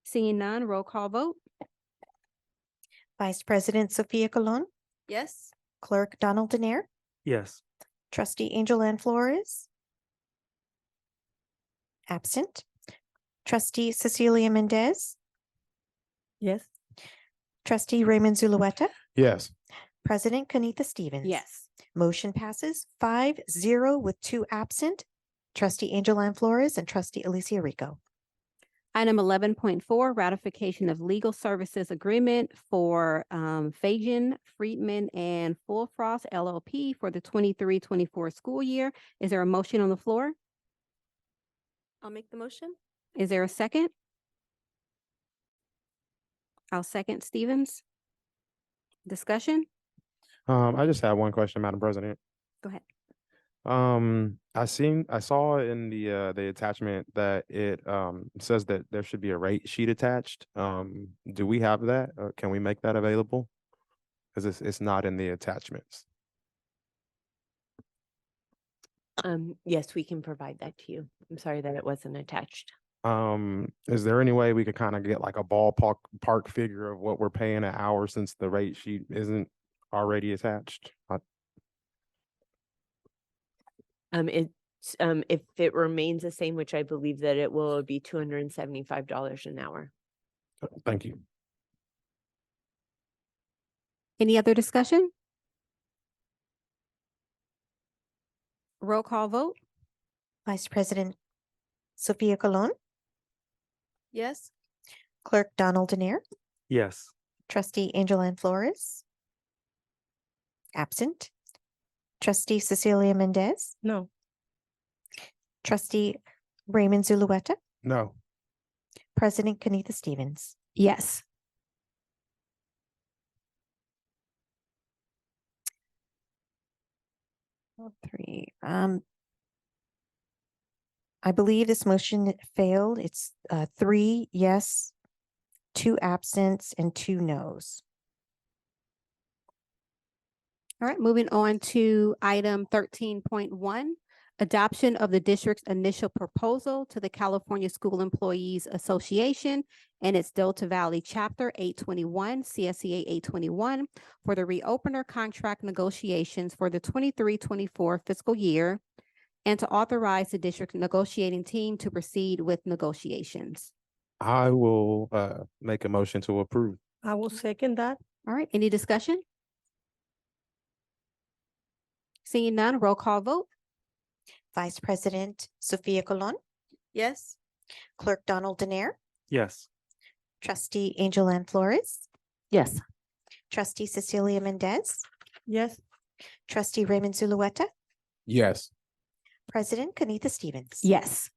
Seeing none, roll call vote. Vice President Sophia Colon, Yes. Clerk Donald Lanier, Yes. Trustee Angel Ann Flores. Absent. Trustee Cecilia Mendez, Yes. Trustee Raymond Zulueta, Yes. President Kenitha Stevens. Yes. Motion passes 5-0 with 2 absent, Trustee Angel Ann Flores and Trustee Alicia Rico. Item 11.4, ratification of legal services agreement for Fajan, Friedman, and Full Frost LLP for the 23-24 school year. Is there a motion on the floor? I'll make the motion. Is there a second? I'll second Stevens. Discussion? I just have one question, Madam President. Go ahead. I saw in the attachment that it says that there should be a rate sheet attached. Do we have that? Can we make that available? Because it's not in the attachments. Yes, we can provide that to you. I'm sorry that it wasn't attached. Is there any way we could kind of get like a ballpark figure of what we're paying an hour since the rate sheet isn't already attached? If it remains the same, which I believe that it will, be $275 an hour. Thank you. Any other discussion? Roll call vote. Vice President Sophia Colon, Yes. Clerk Donald Lanier, Yes. Trustee Angel Ann Flores. Absent. Trustee Cecilia Mendez, No. trustee Raymond Zulueta, No. President Kenitha Stevens. Yes. Three. I believe this motion failed. It's 3 yes, 2 absents, and 2 noes. All right, moving on to item 13.1, adoption of the district's initial proposal to the California School Employees Association and its Delta Valley Chapter 821, CSEA 821, for the reopener contract negotiations for the 23-24 fiscal year, and to authorize the district negotiating team to proceed with negotiations. I will make a motion to approve. I will second that. All right, any discussion? Seeing none, roll call vote. Vice President Sophia Colon, Yes. Clerk Donald Danair, Yes. Trustee Angel Ann Flores, Yes. Trustee Cecilia Mendez, Yes. Trustee Raymond Zulueta, Yes. President Kenitha Stevens. Yes.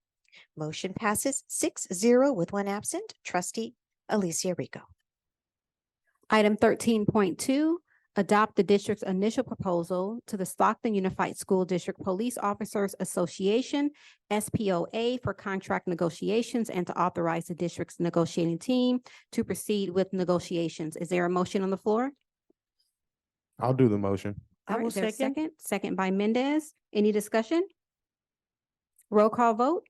Motion passes 6-0 with 1 absent. Trustee Alicia Rico. Item 13.2, adopt the district's initial proposal to the Stockton Unified School District Police Officers Association, SPOA, for contract negotiations and to authorize the district's negotiating team to proceed with negotiations. Is there a motion on the floor? I'll do the motion. I All right, will is there a second. Second by Mendez. Any discussion? Roll call vote.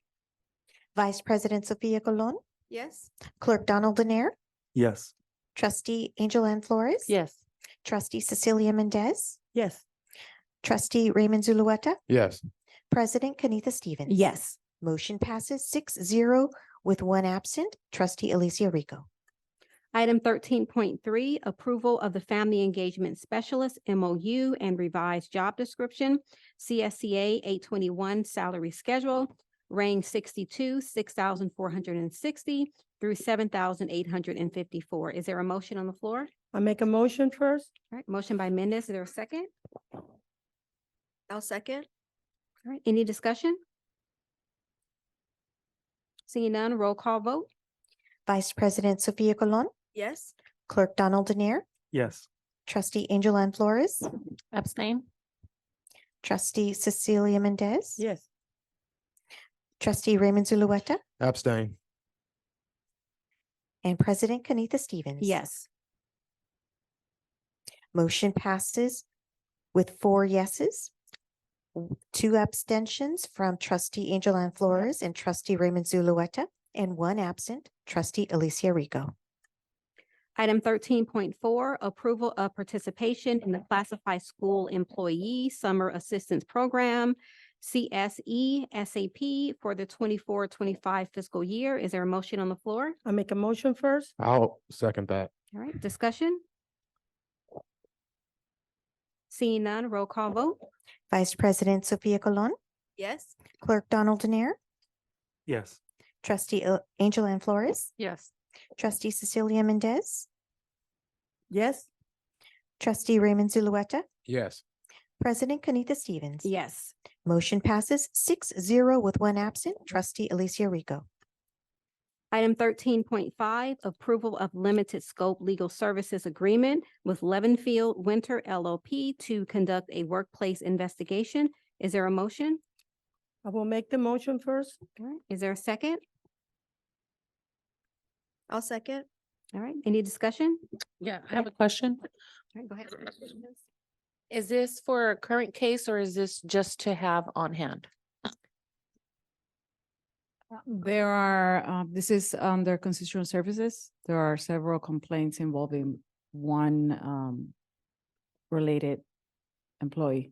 Vice President Sophia Colon, Yes. Clerk Donald Danair, Yes. Trustee Angel Ann Flores. Yes. Trustee Cecilia Mendez, Yes. Trustee Raymond Zulueta, Yes. President Kenitha Stevens. Yes. Motion passes 6-0 with 1 absent. Trustee Alicia Rico. Item 13.3, approval of the Family Engagement Specialist MOU and revised job description, CSCA 821 salary schedule, range 62, 6,460 through 7,854. Is there a motion on the floor? I make a motion first. All right, motion by Mendez. Is there a second? I'll second. All right, any discussion? Seeing none, roll call vote. Vice President Sophia Colon, Yes. Clerk Donald Danair, Yes. Trustee Angel Ann Flores, Abstain? Trustee Cecilia Mendez. Yes. Trustee Raymond Zulueta, Abstain. and President Kenitha Stevens. Yes. Motion passes with 4 yeses, 2 abstentions from Trustee Angel Ann Flores and Trustee Raymond Zulueta, and 1 absent, Trustee Alicia Rico. Item 13.4, approval of participation in the Classified School Employee Summer Assistance Program, CSE SAP, for the 24-25 fiscal year. Is there a motion on the floor? I make a motion first. I'll second that. All right, discussion? Seeing none, roll call vote. Vice President Sophia Colon, Yes. Clerk Donald Danair, Yes. Trustee Angel Ann Flores, Yes. Trustee Cecilia Mendez, Yes. Trustee Raymond Zulueta, Yes. President Kenitha Stevens. Yes. Motion passes 6-0 with 1 absent, Trustee Alicia Rico. Item 13.5, approval of limited scope legal services agreement with Levenfield Winter LLP to conduct a workplace investigation. Is there a motion? I will make the motion first. All right, is there a second? I'll second. All right, any discussion? Yeah, I have a question. All right, go ahead. Is this for a current case or is this just to have on hand? There are, this is under constitutional services. There are several complaints involving one related employee.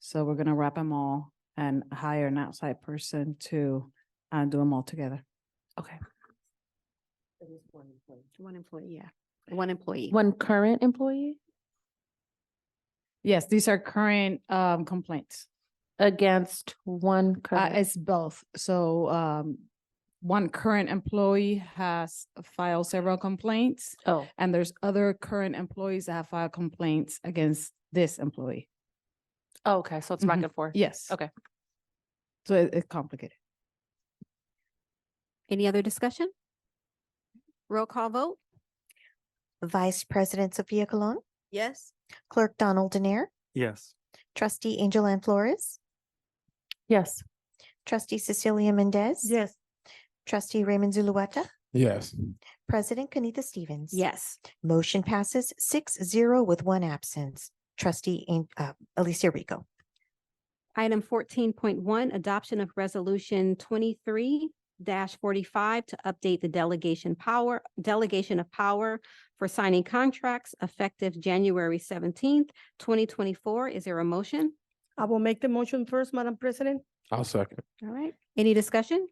So we're gonna wrap them all and hire an outside person to do them all together. Okay. One employee, yeah. One employee. One current employee Yes, these are current complaints. against one current? It's both. So one current employee has filed several complaints, Oh, and there's other current employees that have filed complaints against this employee. Oh, okay, so it's back Mhm. and forth. Yes. Okay. So it's complicated. Any other discussion? Roll call vote? Vice President Sophia Colon, Yes. Clerk Donald Danair, Yes. Trustee Angel Ann Flores, Yes. Trustee Cecilia Mendez. Trustee Raymond Zulueta, Yes. President Kanita Stevens. Yes. Motion passes 6-0 with one absence. Alicia Rico. Item 14.1, adoption of resolution 23-45 to update the delegation of power for signing contracts effective January 17th, 2024. Is there a motion? I will make the motion first, Madam President. I'll second. All right. Any discussion?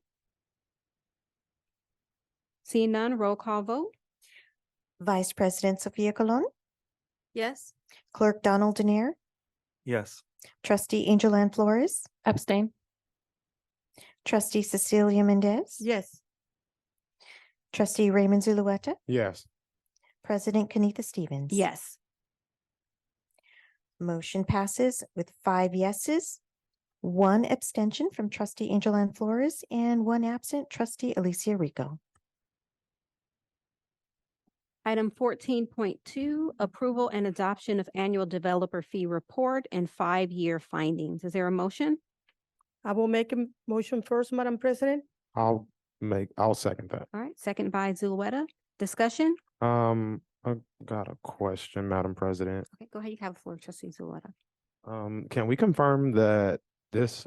Seeing none, roll call vote? Vice President Sophia Colon, Yes. Clerk Donald Danair, Yes. Trustee Angel Ann Flores, Abstain. Trustee Cecilia Mendez. Yes. Trustee Raymond Zulueta, Yes. President Kanita Stevens. Yes. Motion passes with 5 yeses, 1 abstention from Trustee Angel Ann Flores, and 1 absent, Trustee Alicia Rico. Item 14.2, approval and adoption of annual developer fee report and 5-year findings. Is there a motion? I will make a motion first, Madam President. I'll second that. All right, second by Zulueta. Discussion? I got a question, Madam President. Okay, go ahead. You have the floor, Trustee Zulueta. Can we confirm that this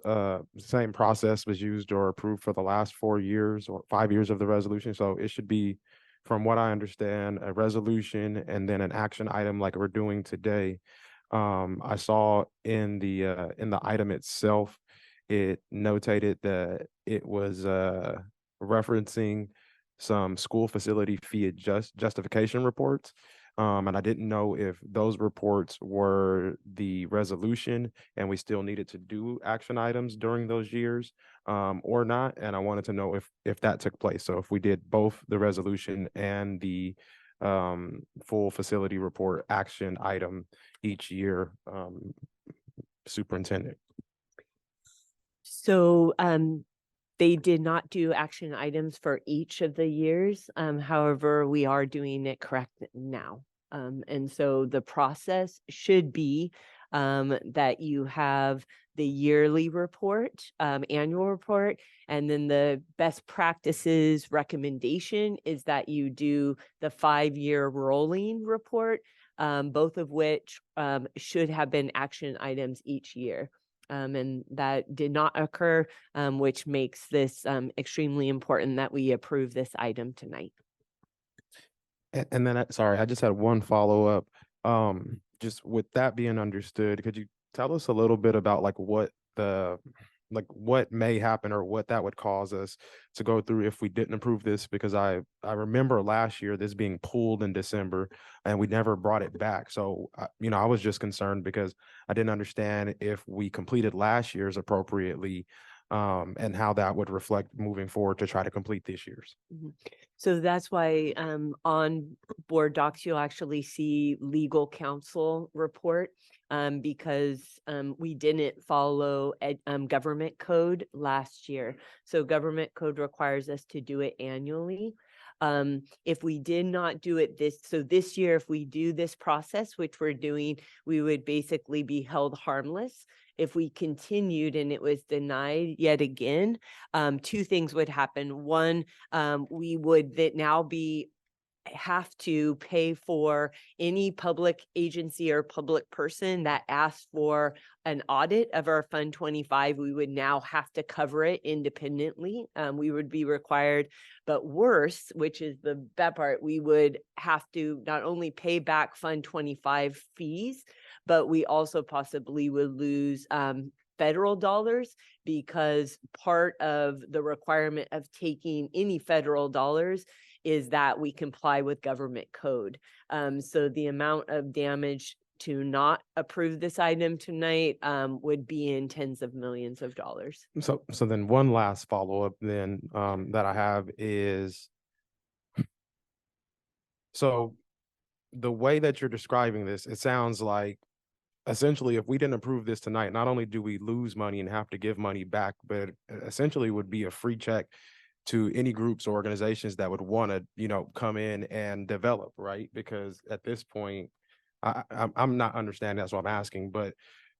same process was used or approved for the last 4 years or 5 years of the resolution? So it should be, from what I understand, a resolution and then an action item like we're doing today. I saw in the item itself, it notated that it was referencing some school facility fee justification reports. And I didn't know if those reports were the resolution and we still needed to do action items during those years or not. And I wanted to know if that took place. So if we did both the resolution and the full facility report action item each year, Superintendent. So they did not do action items for each of the years. However, we are doing it correct now. And so the process should be that you have the yearly report, annual report, and then the best practices recommendation is that you do the 5-year rolling report, both of which should have been action items each year. And that did not occur, which makes this extremely important that we approve this item tonight. And then, sorry, I just had one follow-up. Just with that being understood, could you tell us a little bit about what may happen or what that would cause us to go through if we didn't approve this? Because I remember last year this being pulled in December and we never brought it back. So, I was just concerned because I didn't understand if we completed last year's appropriately, and how that would reflect moving forward to try to complete this year's. So that's why on board docs, you'll actually see legal counsel report because we didn't follow government code last year. So government code requires us to do it annually. If we did not do it this year, if we do this process, which we're doing, we would basically be held harmless. If we continued and it was denied yet again, 2 things would happen. One, we would now have to pay for any public agency or public person that asks for an audit of our Fund 25. We would now have to cover it independently. We would be required, but worse, which is the bad part, we would have to not only pay back Fund 25 fees, but we also possibly would lose federal dollars, because part of the requirement of taking any federal dollars is that we comply with government code. So the amount of damage to not approve this item tonight would be in tens of millions of dollars. So then one last follow-up then that I have is, so the way that you're describing this, it sounds like essentially, if we didn't approve this tonight, not only do we lose money and have to give money back, but essentially would be a free check to any groups or organizations that would want to, come in and develop, right? Because at this point, I'm not understanding, that's what I'm asking, but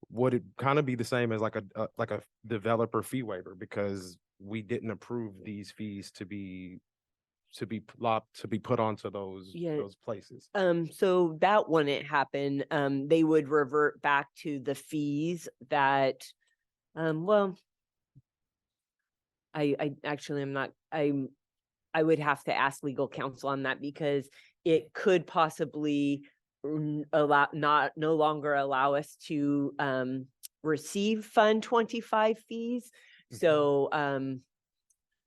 would it kind of be the same as like a developer fee waiver, because we didn't approve these fees to be put onto those Yeah. those places? So that wouldn't happen. They would revert back to the fees that, well, I actually am not, I would have to ask legal counsel on that, because it could possibly no longer allow us to receive Fund 25 fees. So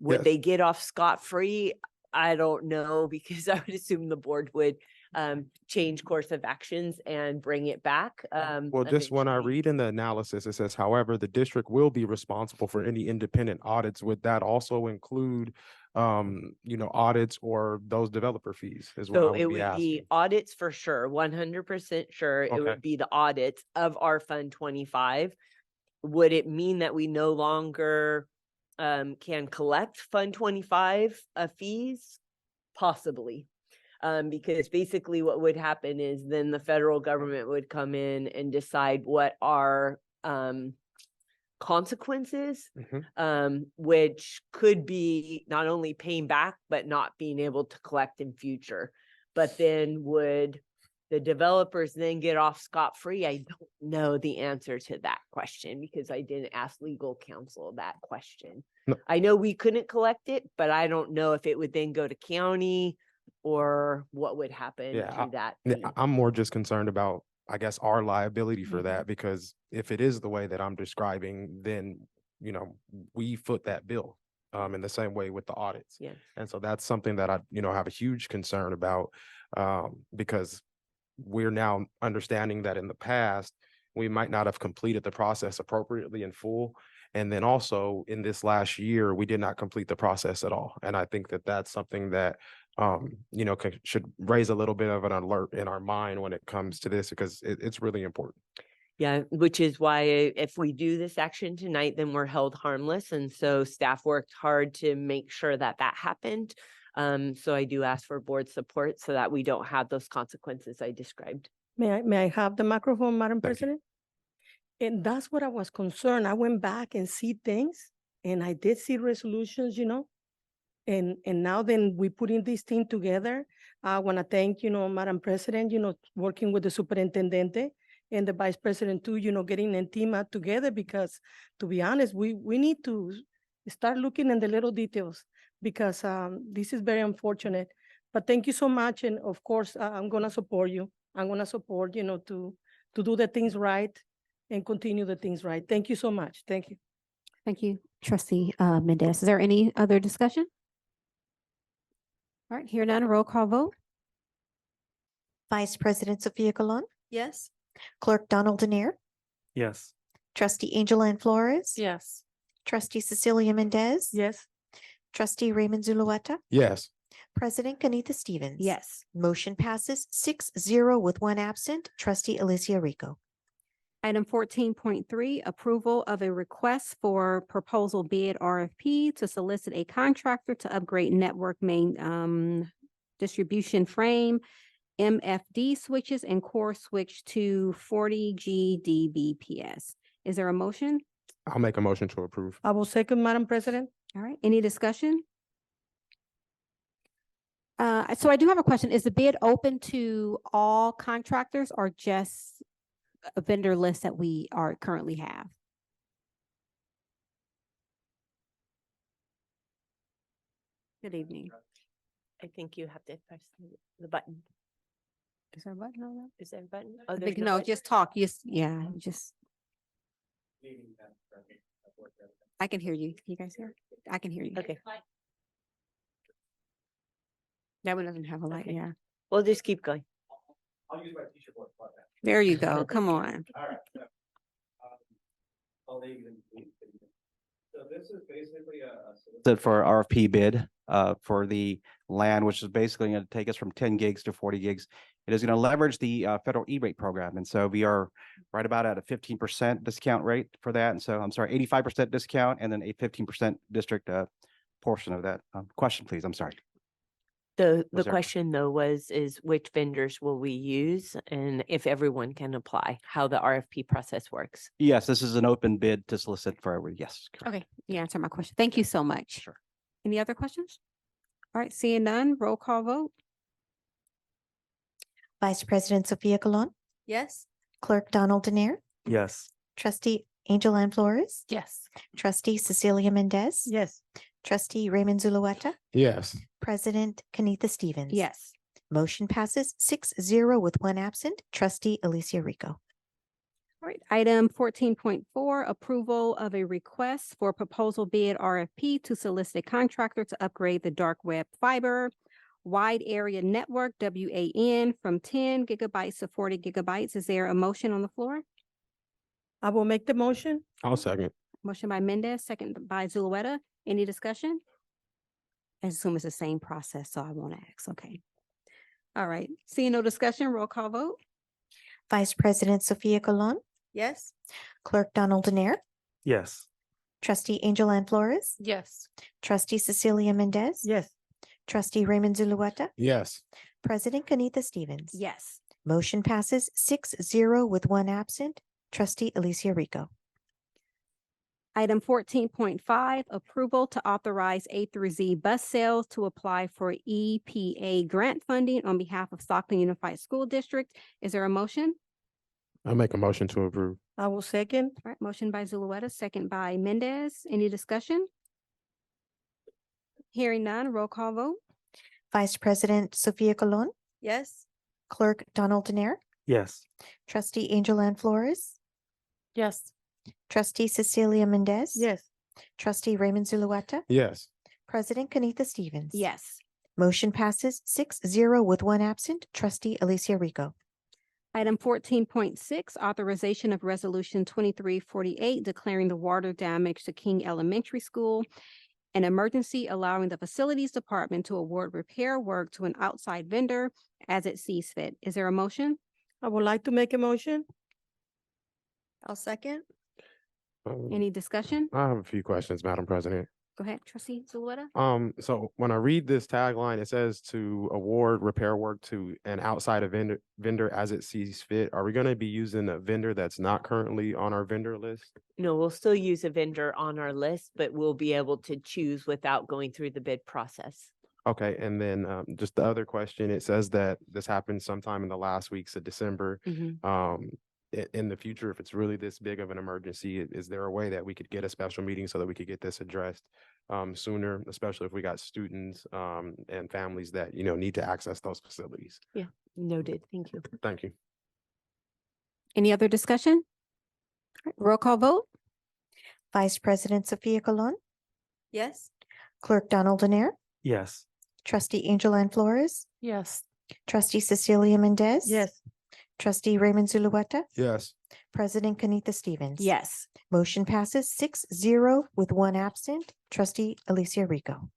would Yes. they get off scot-free? I don't know, because I would assume the board would change course of actions and bring it back. Well, just when I eventually. read in the analysis, it says, however, the district will be responsible for any independent audits. Would that also include, audits or those developer fees is what I So would it be would asking. be audits for sure, 100% sure. It Okay. would be the audits of our Fund 25. Would it mean that we no longer can collect Fund 25 fees? Possibly. Because basically what would happen is then the federal government would come in and decide what our consequences, which could be not only paying back, but not being able to collect in future. But then would the developers then get off scot-free? I don't know the answer to that question, because I didn't ask legal counsel that question. No. I know we couldn't collect it, but I don't know if it would then go to county or what would happen to that. Yeah, fee. I'm more just concerned about, I guess, our liability for Mhm. that, because if it is the way that I'm describing, then, we foot that bill in the same way with the audits. Yeah. And so that's something that I, have a huge concern about, because we're now understanding that in the past, we might not have completed the process appropriately in full. And then also in this last year, we did not complete the process at all. And I think that that's something that, should raise a little bit of an alert in our mind when it comes to this, because it's really important. Yeah, which is why if we do this action tonight, then we're held harmless. And so staff worked hard to make sure that that happened. So I do ask for board support so that we don't have those consequences I described. May I have the microphone, Madam Thank you. President? And that's what I was concerned. I went back and see things, and I did see resolutions, and now then we putting this thing together. I want to thank, Madam President, working with the superintendente and the vice president too, getting Entima together, because to be honest, we need to start looking in the little details, because this is very unfortunate. But thank you so much. And of course, I'm going to support you. I'm going to support, to do the things right and continue the things right. Thank you so much. Thank you. Thank you, Trustee Mendez. Is there any other discussion? All right, hear none, roll call vote. Vice President Sophia Colon, Yes. Clerk Donald Denier, Yes. Trustee Angela and Flores. Yes. Trustee Cecilia Mendez. Yes. Trustee Raymond Zulueta. Yes. President Kanita Stevens. Yes. Motion passes 6-0 with one absent. Trustee Alicia Rico. Item 14.3, approval of a request for proposal bid RFP to solicit a contractor to upgrade network main distribution frame, MFD switches and core switch to 40G DBPS. Is there a motion? I'll make a motion to approve. I will second, Madam President. All right, any discussion? So I do have a question. Is the bid open to all contractors or just a vendor list that we currently have? Good evening. I think you have to press the button. Is there a button on that? Is there a button? I Oh, think, there's no no, button? just talk. Yeah, just. I can hear you. Can you guys hear? I can hear you. Okay, That one doesn't have a light, Okay. yeah. we'll just keep going. There you go. Come on. So this is basically for RFP bid for the land, which is basically going to take us from 10 gigs to 40 gigs It is going to leverage the federal E-rate program. And so we are right about at a 15% discount rate for that. And so I'm sorry, 85% discount and then a 15% district portion of that. Question, please. I'm sorry. The Was there- question though is which vendors will we use and if everyone can apply, how the RFP process works? Yes, this is an open bid to solicit for every, yes. Correct. Okay, you answered my question. Thank you so much. Sure. Any other questions? All right, seeing none, roll call vote. Vice President Sophia Colon, Yes. Clerk Donald Denier, Yes. Trustee Angel Ann Flores, Yes. Trustee Cecilia Mendez. Yes. Trustee Raymond Zulueta, Yes. President Kenitha Stevens. Yes. Motion passes 6-0 with one absent. Trustee Alicia Rico. All right, item 14.4, approval of a request for proposal bid RFP to solicit a contractor to upgrade the dark web fiber wide area network, WAN, from 10 gigabytes to 40 gigabytes. Is there a motion on the floor? I will make the motion. I'll second. Motion by Mendez, second by Zulueta. Any discussion? I assume it's the same process, so I won't ask. Okay. All right. Seeing no discussion, roll call vote. Vice President Sophia Colon, Yes. Clerk Donald Denier, Yes. Trustee Angel Ann Flores, Yes. Trustee Cecilia Mendez. Yes. Trustee Raymond Zulueta, Yes. President Kenitha Stevens. Yes. Motion passes 6-0 with one absent. Trustee Alicia Rico. Item 14.5, approval to authorize A through Z bus sales to apply for EPA grant funding on behalf of Stockton Unified School District. Is there a motion? I'll make a motion to approve. I will second. All right, motion by Zulueta, second by Mendez. Any discussion? Hearing none, roll call vote. Vice President Sophia Colon, Yes. Clerk Donald Denier, Yes. Trustee Angel Ann Flores, Yes. Trustee Cecilia Mendez. Yes. Trustee Raymond Zulueta, Yes. President Kenitha Stevens. Yes. Motion passes 6-0 with one absent. Trustee Alicia Rico. Item 14.6, authorization of resolution 2348 declaring the water damage to King Elementary School an emergency, allowing the facilities department to award repair work to an outside vendor as it sees fit. Is there a motion? I would like to make a motion. I'll second. Any discussion? I have a few questions, Madam President. Go ahead, Trustee Zulueta. So when I read this tagline, it says to award repair work to an outside vendor as it sees fit. Are we going to be using a vendor that's not currently on our vendor list? No, we'll still use a vendor on our list, but we'll be able to choose without going through the bid process. Okay, and then just the other question, it says that this happened sometime in the last weeks of December. In the future, if it's really this big of an emergency, is there a way that we could get a special meeting so that we could get this addressed sooner, especially if we got students and families that, need to access those facilities? Yeah, noted. Thank you. Thank you. Any other discussion? All right, roll call vote. Vice President Sophia Colon, Yes. Clerk Donald Denier, Yes. Trustee Angel Ann Flores, Yes. Trustee Cecilia Mendez. Yes. Trustee Raymond Zulueta, Yes. President Kenitha Stevens. Yes. Motion passes 6-0 with one absent. Trustee Alicia Rico.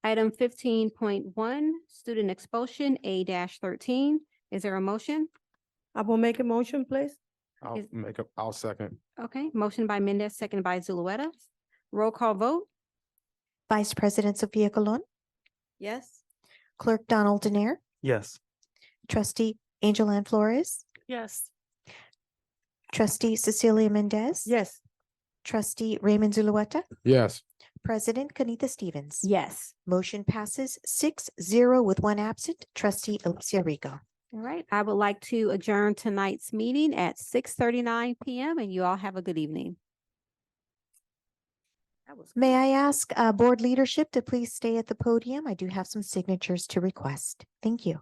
Item 15.1, student expulsion, A-13. Is there a motion? I will make a motion, please. I'll second. Okay, motion by Mendez, second by Zulueta. Roll call vote. Vice President Sophia Colon, Yes. Clerk Donald Denier, Yes. Trustee Angel Ann Flores, Yes. Trustee Cecilia Mendez. Yes. Trustee Raymond Zulueta, Yes. President Kenitha Stevens. Yes. Motion passes 6-0 with one absent. Trustee Alicia Rico. All right, I would like to adjourn tonight's meeting at 6:39 PM and you all have a good evening. May I ask board leadership to please stay at the podium? I do have some signatures to request. Thank you.